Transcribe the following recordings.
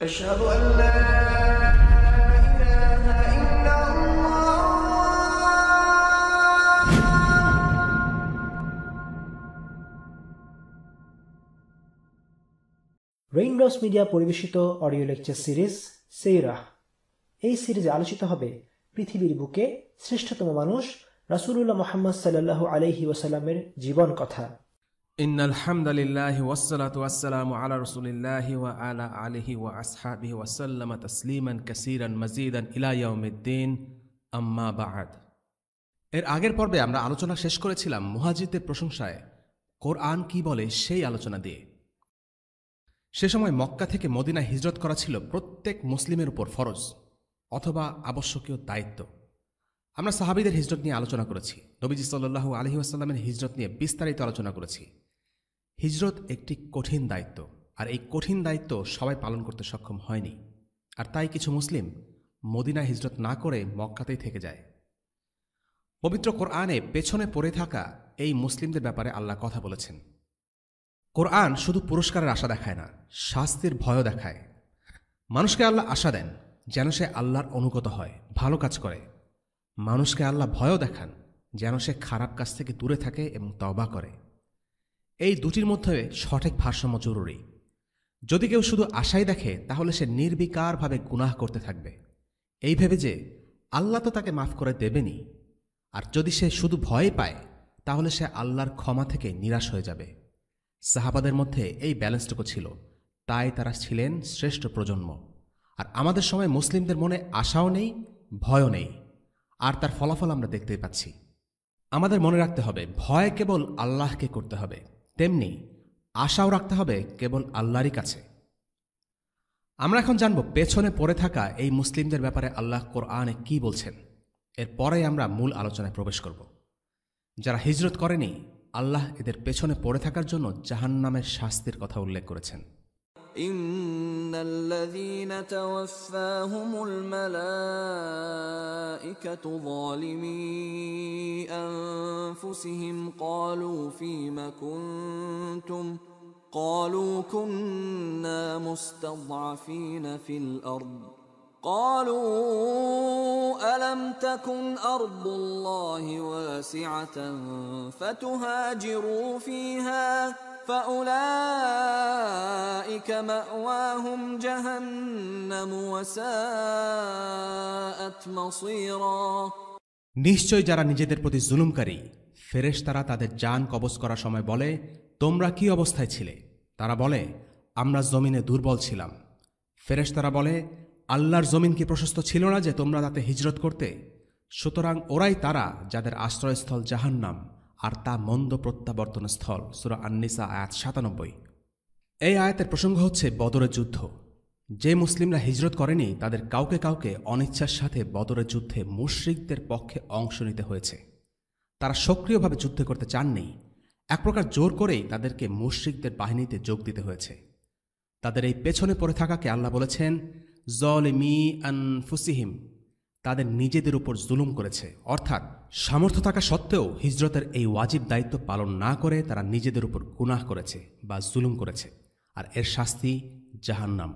أشهد أن لا إله إلا الله। Raindrops media পরিবেশিত audio lecture series সিরাহ। এই সিরিজে আলোচিত হবে পৃথিবীর বুকে শ্রেষ্ঠতম মানুষ রাসূলুল্লাহ মুহাম্মদ সাল্লাল্লাহু আলাইহি ওয়াসাল্লামের জীবন কথা। ইন্নাল হামদালিল্লাহি ওয়াসসালাতু ওয়াসসালামু আলা রাসূলিল্লাহি ওয়া আলা আলিহি ওয়া আসহাবিহি ওয়া সাল্লামা তাসলিমান কাসীরান মাজিদান ইলা ইয়াউমিদ্দিন, আম্মা বা'দ। এর আগের পর্বে আমরা আলোচনা শেষ করেছিলাম মুহাজিরদের প্রশংসায় কোরআন কি বলে সেই আলোচনা দিয়ে। সে সময় মক্কা থেকে মদিনায় হিজরত করা ছিল প্রত্যেক মুসলিমের উপর ফরজ অথবা আবশ্যকীয় দায়িত্ব। আমরা সাহাবীদের হিজরত নিয়ে আলোচনা করেছি, নবীজি সাল্লাল্লাহু আলাইহি ওয়াসাল্লামের হিজরত নিয়ে বিস্তারিত আলোচনা করেছি। হিজরত একটি কঠিন দায়িত্ব, আর এই কঠিন দায়িত্ব সবাই পালন করতে সক্ষম হয়নি, আর তাই কিছু মুসলিম মদিনায় হিজরত না করে মক্কাতেই থেকে যায়। পবিত্র কোরআনে পেছনে পড়ে থাকা এই মুসলিমদের ব্যাপারে আল্লাহ কথা বলেছেন। কোরআন শুধু পুরস্কারের আশা দেখায় না, শাস্তির ভয়ও দেখায়। মানুষকে আল্লাহ আশা দেন যেন সে আল্লাহর অনুগত হয়, ভালো কাজ করে। মানুষকে আল্লাহ ভয়ও দেখান যেন সে খারাপ কাজ থেকে দূরে থাকে এবং তওবা করে। এই দুটির মধ্যে সঠিক ভারসাম্য জরুরি। যদি কেউ শুধু আশাই দেখে তাহলে সে নির্বিকারভাবে গুনাহ করতে থাকবে, এই ভেবে যে আল্লাহ তো তাকে মাফ করে দেবেনি। আর যদি সে শুধু ভয় পায় তাহলে সে আল্লাহর ক্ষমা থেকে নিরাশ হয়ে যাবে। সাহাবাদের মধ্যে এই ব্যালেন্সটুকু ছিল, তাই তারা ছিলেন শ্রেষ্ঠ প্রজন্ম। আর আমাদের সময় মুসলিমদের মনে আশাও নেই, ভয়ও নেই, আর তার ফলাফল আমরা দেখতেই পাচ্ছি। আমাদের মনে রাখতে হবে, ভয় কেবল আল্লাহকে করতে হবে, তেমনি আশাও রাখতে হবে কেবল আল্লাহরই কাছে। আমরা এখন জানব পেছনে পড়ে থাকা এই মুসলিমদের ব্যাপারে আল্লাহ কোরআনে কি বলছেন। এরপরেই আমরা মূল আলোচনায় প্রবেশ করব। যারা হিজরত করেনি, আল্লাহ এদের পেছনে পড়ে থাকার জন্য জাহান্নামের শাস্তির কথা উল্লেখ করেছেন। ইন্নাল্লাযীনা তাওয়াফফাহুমুল মালাঈকাতু যালিমী আনফুসিহিম ক্বালু ফীমা কুনতুম ক্বালু কুন্না মুস্তাদআফিনা ফিল আরদ قالوا ألم تكن أرض الله واسعة فتهاجروا فيها فأولئك مأواهم جهنم وساءت مصيرا। নিশ্চয় যারা নিজেদের প্রতি জুলুমকারী, ফেরেশতারা তাদের জান কবজ করার সময় বলে, তোমরা কি অবস্থায় ছিলে? তারা বলে, আমরা জমিনে দুর্বল ছিলাম। ফেরেশতারা বলে, আল্লাহর জমিন কি প্রশস্ত ছিল না যে তোমরা তাতে হিজরত করতে? সুতরাং ওরাই তারা যাদের আশ্রয়স্থল জাহান্নাম, আর তা মন্দ প্রত্যাবর্তন স্থল। সূরা আন-নিসা আয়াত ৯৭। এই আয়াতের প্রসঙ্গ হচ্ছে বদরের যুদ্ধ। যে মুসলিমরা হিজরত করেনি তাদের কাউকে কাউকে অনিচ্ছার সাথে বদরের যুদ্ধে মুশরিকদের পক্ষে অংশ নিতে হয়েছে। তারা সক্রিয়ভাবে যুদ্ধ করতে চাননি, এক প্রকার জোর করেই তাদেরকে মুশরিকদের বাহিনীতে যোগ দিতে হয়েছে। তাদের এই পেছনে পড়ে থাকাকে আল্লাহ বলেছেন যালিমি আনফুসিহিম, তাদের নিজেদের উপর জুলুম করেছে। অর্থাৎ সামর্থ্য থাকা সত্ত্বেও হিজরতের এই ওয়াজিব দায়িত্ব পালন না করে তারা নিজেদের উপর গুনাহ করেছে বা জুলুম করেছে, আর এর শাস্তি জাহান্নাম।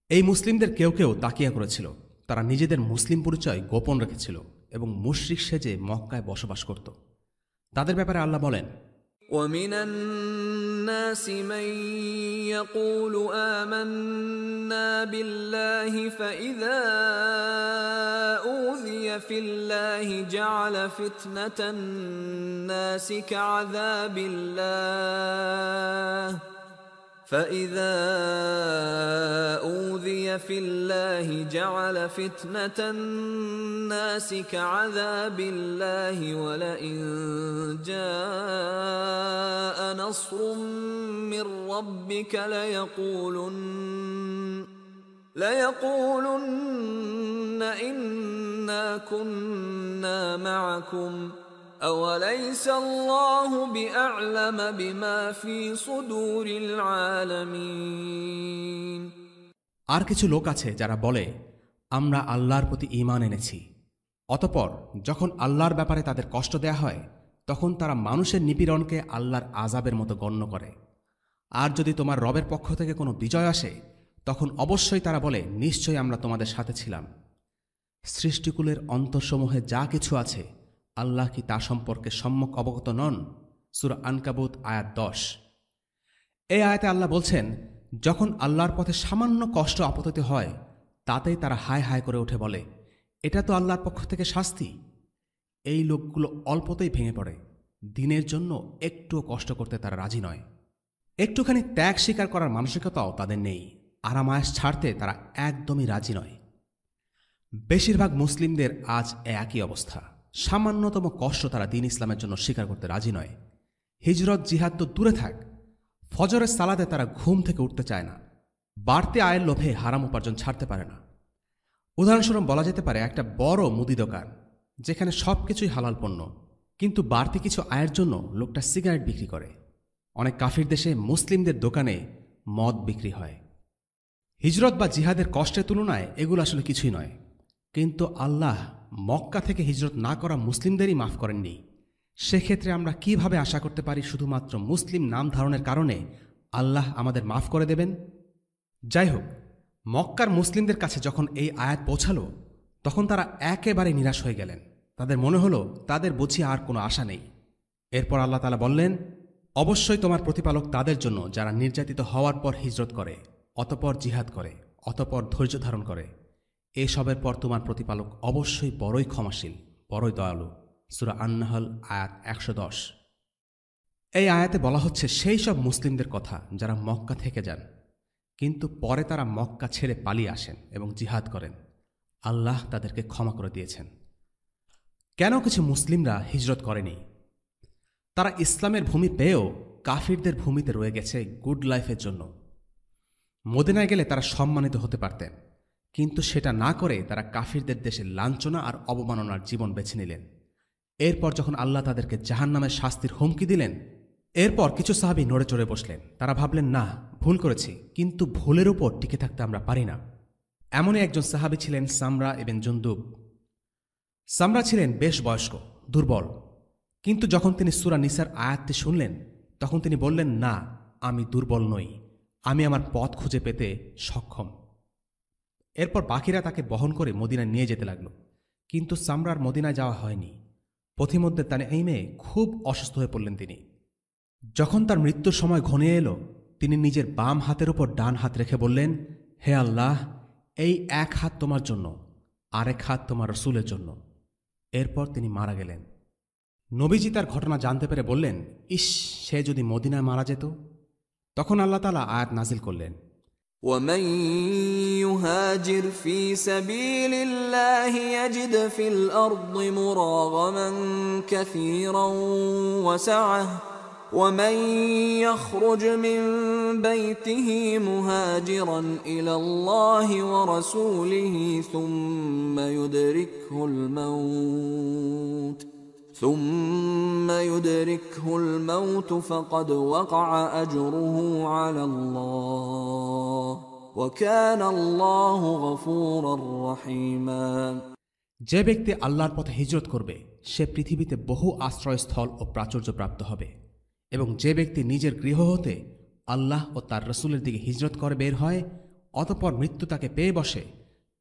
এই মুসলিমদের কেউ কেউ তাকিয়া করেছিল, তারা নিজেদের মুসলিম পরিচয় গোপন রেখেছিল এবং মুশরিক সেজে মক্কায় বসবাস করত। তাদের ব্যাপারে আল্লাহ বলেন, ومن الناس من يقول آمنا بالله فإذا أوذي في الله جعل فتنة الناس كعذاب الله فإذا أوذي في الله جعل فتنة الناس كعذاب الله ولئن جاء نصر من ربك ليقولن إنا كنا معكم أوليس الله بأعلم بما في صدور العالمين। আর কিছু লোক আছে যারা বলে, আমরা আল্লাহর প্রতি ঈমান এনেছি। অতঃপর যখন আল্লাহর ব্যাপারে তাদের কষ্ট দেয়া হয় তখন তারা মানুষের নিপীড়নকে আল্লাহর আযাবের মতো গণ্য করে। আর যদি তোমার রবের পক্ষ থেকে কোনো বিজয় আসে তখন অবশ্যই তারা বলে, নিশ্চয়ই আমরা তোমাদের সাথে ছিলাম। সৃষ্টিকুলের অন্তরসমূহে যা কিছু আছে, আল্লাহ কি তা সম্পর্কে সম্যক অবগত নন? সূরা আনকাবুত আয়াত 10। এই আয়াতে আল্লাহ বলছেন, যখন আল্লাহর পথে সামান্য কষ্ট আপতিত হয়, তাতেই তারা হায় হায় করে উঠে বলে, এটা তো আল্লাহর পক্ষ থেকে শাস্তি। এই লোকগুলো অল্পতেই ভেঙে পড়ে। দিনের জন্য একটুও কষ্ট করতে তারা রাজি নয়। একটুখানি ত্যাগ স্বীকার করার মানসিকতাও তাদের নেই। আরামায়াস ছাড়তে তারা একদমই রাজি নয়। বেশিরভাগ মুসলিমদের আজ একই অবস্থা। সামান্যতম কষ্ট তারা দিন ইসলামের জন্য স্বীকার করতে রাজি নয়। হিজরত জিহাদ তো দূরে থাক, ফজরের সালাতে তারা ঘুম থেকে উঠতে চায় না। বাড়তি আয়ের লোভে হারাম উপার্জন ছাড়তে পারে না। উদাহরণস্বরূপ বলা যেতে পারে, একটা বড় মুদি দোকান যেখানে সবকিছুই হালাল পণ্য, কিন্তু বাড়তি কিছু আয়ের জন্য লোকটা সিগারেট বিক্রি করে। অনেক কাফির দেশে মুসলিমদের দোকানে মদ বিক্রি হয়। হিজরত বা জিহাদের কষ্টের তুলনায় এগুলো আসলে কিছুই নয়। কিন্তু আল্লাহ মক্কা থেকে হিজরত না করা মুসলিমদেরই মাফ করেননি। সেক্ষেত্রে আমরা কিভাবে আশা করতে পারি শুধুমাত্র মুসলিম নাম ধারণের কারণে আল্লাহ আমাদের মাফ করে দেবেন? যাই হোক, মক্কার মুসলিমদের কাছে যখন এই আয়াত পৌঁছালো, তখন তারা একেবারে নিরাশ হয়ে গেলেন। তাদের মনে হলো তাদের বুঝি আর কোনো আশা নেই। এরপর আল্লাহ তাআলা বললেন, অবশ্যই তোমার প্রতিপালক তাদের জন্য যারা নির্যাতিত হওয়ার পর হিজরত করে, অতঃপর জিহাদ করে, অতঃপর ধৈর্য ধারণ করে, এসবের পর তোমার প্রতিপালক অবশ্যই বড়ই ক্ষমাশীল, বড়ই দয়ালু। সূরা আন-নাহল আয়াত 110। এই আয়াতে বলা হচ্ছে সেই সব মুসলিমদের কথা যারা মক্কা থেকে যান, কিন্তু পরে তারা মক্কা ছেড়ে পালিয়ে আসেন এবং জিহাদ করেন। আল্লাহ তাদেরকে ক্ষমা করে দিয়েছেন। কেন কিছু মুসলিমরা হিজরত করেনি? তারা ইসলামের ভূমি পেয়েও কাফিরদের ভূমিতে রয়ে গেছে গুড লাইফের জন্য। মদিনায় গেলে তারা সম্মানিত হতে পারতেন, কিন্তু সেটা না করে তারা কাফিরদের দেশে লাঞ্ছনা আর অবমাননার জীবন বেছে নিলেন। এরপর যখন আল্লাহ তাদেরকে জাহান্নামের শাস্তির হুমকি দিলেন, এরপর কিছু সাহাবী নড়ে চড়ে বসলেন। তারা ভাবলেন, না, ভুল করেছি, কিন্তু ভুলের উপর টিকে থাকতে আমরা পারি না। এমনই একজন সাহাবী ছিলেন সামরা ইবনে জুনদুব। সামরা ছিলেন বেশ বয়স্ক, দুর্বল, কিন্তু যখন তিনি সূরা নিসার আয়াতটি শুনলেন, তখন তিনি বললেন, না, আমি দুর্বল নই, আমি আমার পথ খুঁজে পেতে সক্ষম। এরপর বাকিরা তাকে বহন করে মদিনায় নিয়ে যেতে লাগল, কিন্তু সামরার মদিনায় যাওয়া হয়নি। পথিমধ্যে তানঈমে খুব অসুস্থ হয়ে পড়লেন তিনি। যখন তার মৃত্যুর সময় ঘনিয়ে এলো, তিনি নিজের বাম হাতের উপর ডান হাত রেখে বললেন, হে আল্লাহ, এই এক হাত তোমার জন্য, আরেক হাত তোমার রসূলের জন্য। এরপর তিনি মারা গেলেন। নবীজি তার ঘটনা জানতে পেরে বললেন, ইস, সে যদি মদিনায় মারা যেত। তখন আল্লাহ তাআলা আয়াত নাজিল করলেন, ومن يهاجر في سبيل الله يجد في الأرض مراغما كثيرا وسعة ومن يخرج من بيته مهاجرا إلى الله ورسوله ثم يدركه الموت فقد وقع أجره على الله وكان الله غفورا رحيما। যে ব্যক্তি আল্লাহর পথে হিজরত করবে সে পৃথিবীতে বহু আশ্রয়স্থল ও প্রাচুর্য প্রাপ্ত হবে, এবং যে ব্যক্তি নিজের গৃহ হতে আল্লাহ ও তার রসুলের দিকে হিজরত করে বের হয়, অতঃপর মৃত্যু তাকে পেয়ে বসে,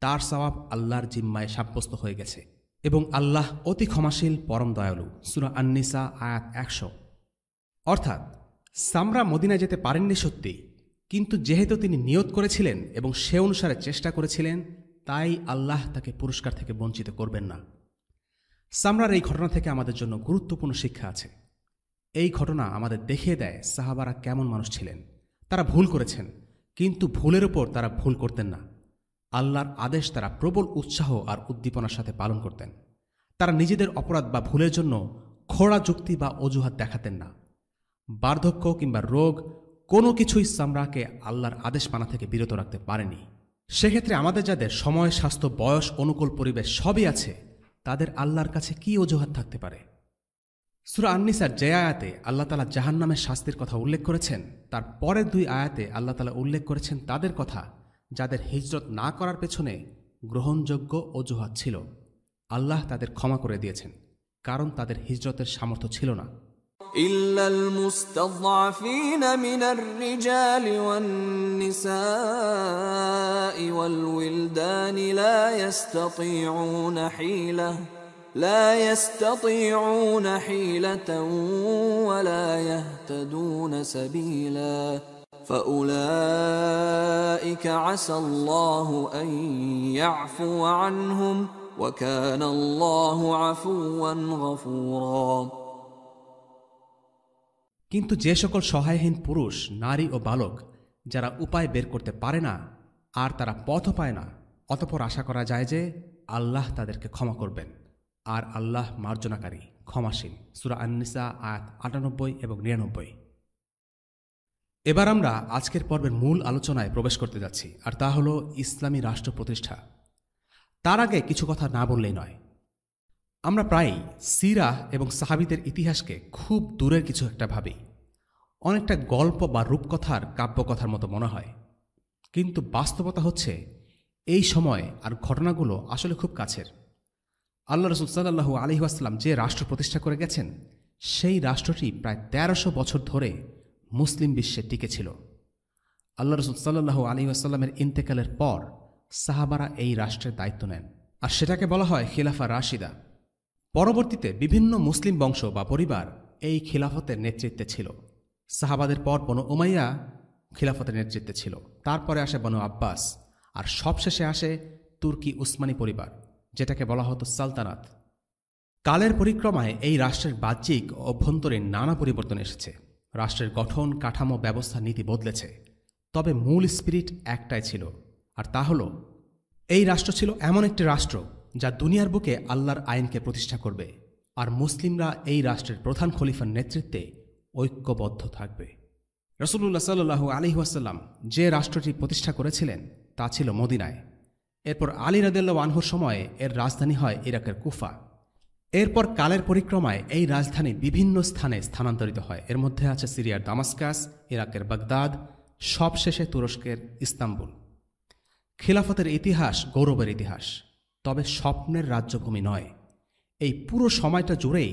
তার সওয়াব আল্লাহর জিম্মায় সাব্যস্ত হয়ে গেছে, এবং আল্লাহ অতি ক্ষমাশীল, পরম দয়ালু। সূরা আন-নিসা আয়াত 100। অর্থাৎ সামরা মদিনায় যেতে পারেননি সত্যি, কিন্তু যেহেতু তিনি নিয়ত করেছিলেন এবং সে অনুসারে চেষ্টা করেছিলেন, তাই আল্লাহ তাকে পুরস্কার থেকে বঞ্চিত করবেন না। সামরার এই ঘটনা থেকে আমাদের জন্য গুরুত্বপূর্ণ শিক্ষা আছে। এই ঘটনা আমাদের দেখিয়ে দেয় সাহাবারা কেমন মানুষ ছিলেন। তারা ভুল করেছেন, কিন্তু ভুলের উপর তারা ভুল করতেন না। আল্লাহর আদেশ তারা প্রবল উৎসাহ আর উদ্দীপনার সাথে পালন করতেন। তারা নিজেদের অপরাধ বা ভুলের জন্য খোড়া যুক্তি বা অজুহাত দেখাতেন না। বার্ধক্য কিংবা রোগ কোনো কিছুই সামরাকে আল্লাহর আদেশ মানা থেকে বিরত রাখতে পারেনি। সেক্ষেত্রে আমাদের যাদের সময়, স্বাস্থ্য, বয়স, অনুকূল পরিবেশ সবই আছে, তাদের আল্লাহর কাছে কি অজুহাত থাকতে পারে? সূরা আন-নিসার যে আয়াতে আল্লাহ তাআলা জাহান্নামের শাস্তির কথা উল্লেখ করেছেন, তার পরের দুই আয়াতে আল্লাহ তাআলা উল্লেখ করেছেন তাদের কথা, যাদের হিজরত না করার পেছনে গ্রহণযোগ্য অজুহাত ছিল। আল্লাহ তাদের ক্ষমা করে দিয়েছেন, কারণ তাদের হিজরতের সামর্থ্য ছিল না। إلا المستضعفين من الرجال والنساء والولدان لا يستطيعون حيلة ولا يهتدون سبيلا فأولئك عسى الله أن يعفو عنهم وكان الله عفوا غفورا কিন্তু যে সকল সহায়হীন পুরুষ, নারী ও বালক যারা উপায় বের করতে পারে না আর তারা পথও পায় না, অতঃপর আশা করা যায় যে আল্লাহ তাদেরকে ক্ষমা করবেন, আর আল্লাহ মার্জনাকারী, ক্ষমাশীল। সূরা আন-নিসা আয়াত ৯৮ এবং ৯৯। এবার আমরা আজকের পর্বের মূল আলোচনায় প্রবেশ করতে যাচ্ছি, আর তা হল ইসলামী রাষ্ট্র প্রতিষ্ঠা। তার আগে কিছু কথা না বললেই নয়। আমরা প্রায়ই সিরা এবং সাহাবীদের ইতিহাসকে খুব দূরের কিছু একটা ভাবি, অনেকটা গল্প বা রূপকথার কাব্যকথার মতো মনে হয়। কিন্তু বাস্তবতা হচ্ছে এই সময় আর ঘটনাগুলো আসলে খুব কাছের। আল্লাহ রাসূল সাল্লাল্লাহু আলাইহি ওয়াসাল্লাম যে রাষ্ট্র প্রতিষ্ঠা করে গেছেন, সেই রাষ্ট্রটি প্রায় ১৩০০ বছর ধরে মুসলিম বিশ্বে টিকে ছিল। আল্লাহ রাসূল সাল্লাল্লাহু আলাইহি ওয়াসাল্লামের ইন্তেকালের পর সাহাবারা এই রাষ্ট্রের দায়িত্ব নেন, আর সেটাকে বলা হয় খিলাফা রাশিদা। পরবর্তীতে বিভিন্ন মুসলিম বংশ বা পরিবার এই খিলাফতের নেতৃত্বে ছিল। সাহাবাদের পর বনু উমাইয়া খিলাফতের নেতৃত্বে ছিল, তারপরে আসে বনু আব্বাস, আর সবশেষে আসে তুর্কি উসমানী পরিবার, যেটাকে বলা হতো সালতানাত। কালের পরিক্রমায় এই রাষ্ট্রের বাহ্যিক ও অভ্যন্তরীণ নানা পরিবর্তন এসেছে। রাষ্ট্রের গঠন, কাঠামো, ব্যবস্থা, নীতি বদলেছে, তবে মূল স্পিরিট একটাই ছিল, আর তা হল এই রাষ্ট্র ছিল এমন একটি রাষ্ট্র যা দুনিয়ার বুকে আল্লাহর আইনকে প্রতিষ্ঠা করবে, আর মুসলিমরা এই রাষ্ট্রের প্রধান খলিফার নেতৃত্বে ঐক্যবদ্ধ থাকবে। রাসূলুল্লাহ সাল্লাল্লাহু আলাইহি ওয়াসাল্লাম যে রাষ্ট্রটি প্রতিষ্ঠা করেছিলেন তা ছিল মদিনায়। এরপর আলী রাদিয়াল্লাহু আনহুর সময়ে এর রাজধানী হয় ইরাকের কুফা। এরপর কালের পরিক্রমায় এই রাজধানী বিভিন্ন স্থানে স্থানান্তরিত হয়। এর মধ্যে আছে সিরিয়ার দামাস্কাস, ইরাকের বাগদাদ, সবশেষে তুরস্কের ইস্তাম্বুল। খিলাফতের ইতিহাস গৌরবের ইতিহাস, তবে স্বপ্নের রাজ্যভূমি নয়। এই পুরো সময়টা জুড়েই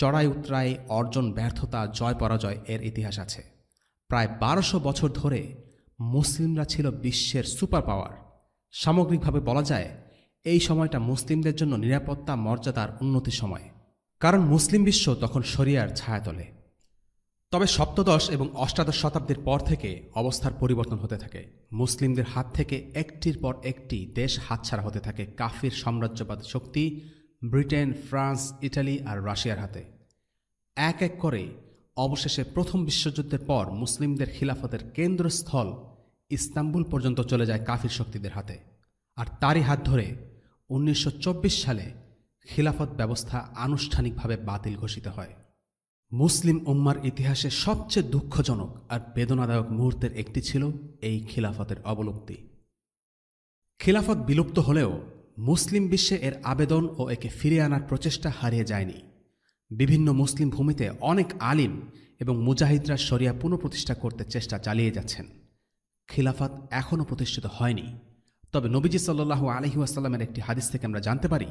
চড়াই উতরাই, অর্জন ব্যর্থতা, জয় পরাজয় এর ইতিহাস আছে। প্রায় ১২০০ বছর ধরে মুসলিমরা ছিল বিশ্বের সুপার পাওয়ার। সামগ্রিকভাবে বলা যায় এই সময়টা মুসলিমদের জন্য নিরাপত্তা, মর্যাদার উন্নতির সময়, কারণ মুসলিম বিশ্ব তখন শরিয়ার ছায়াতলে। তবে সপ্তদশ এবং অষ্টাদশ শতাব্দীর পর থেকে অবস্থার পরিবর্তন হতে থাকে। মুসলিমদের হাত থেকে একটির পর একটি দেশ হাতছাড়া হতে থাকে কাফির সাম্রাজ্যবাদ শক্তি ব্রিটেন, ফ্রান্স, ইটালি আর রাশিয়ার হাতে। এক এক করে অবশেষে প্রথম বিশ্বযুদ্ধের পর মুসলিমদের খিলাফতের কেন্দ্রস্থল ইস্তাম্বুল পর্যন্ত চলে যায় কাফির শক্তিদের হাতে, আর তারই হাত ধরে ১৯২৪ সালে খিলাফত ব্যবস্থা আনুষ্ঠানিকভাবে বাতিল ঘোষিত হয়। মুসলিম উম্মার ইতিহাসে সবচেয়ে দুঃখজনক আর বেদনাদায়ক মুহূর্তের একটি ছিল এই খিলাফতের অবলুপ্তি। খিলাফত বিলুপ্ত হলেও মুসলিম বিশ্বে এর আবেদন ও একে ফিরিয়ে আনার প্রচেষ্টা হারিয়ে যায়নি। বিভিন্ন মুসলিম ভূমিতে অনেক আলিম এবং মুজাহিদরা শরিয়া পুনঃপ্রতিষ্ঠা করতে চেষ্টা চালিয়ে যাচ্ছেন। খিলাফত এখনও প্রতিষ্ঠিত হয়নি, তবে নবীজি সাল্লাল্লাহু আলাইহি ওয়াসাল্লামের একটি হাদিস থেকে আমরা জানতে পারি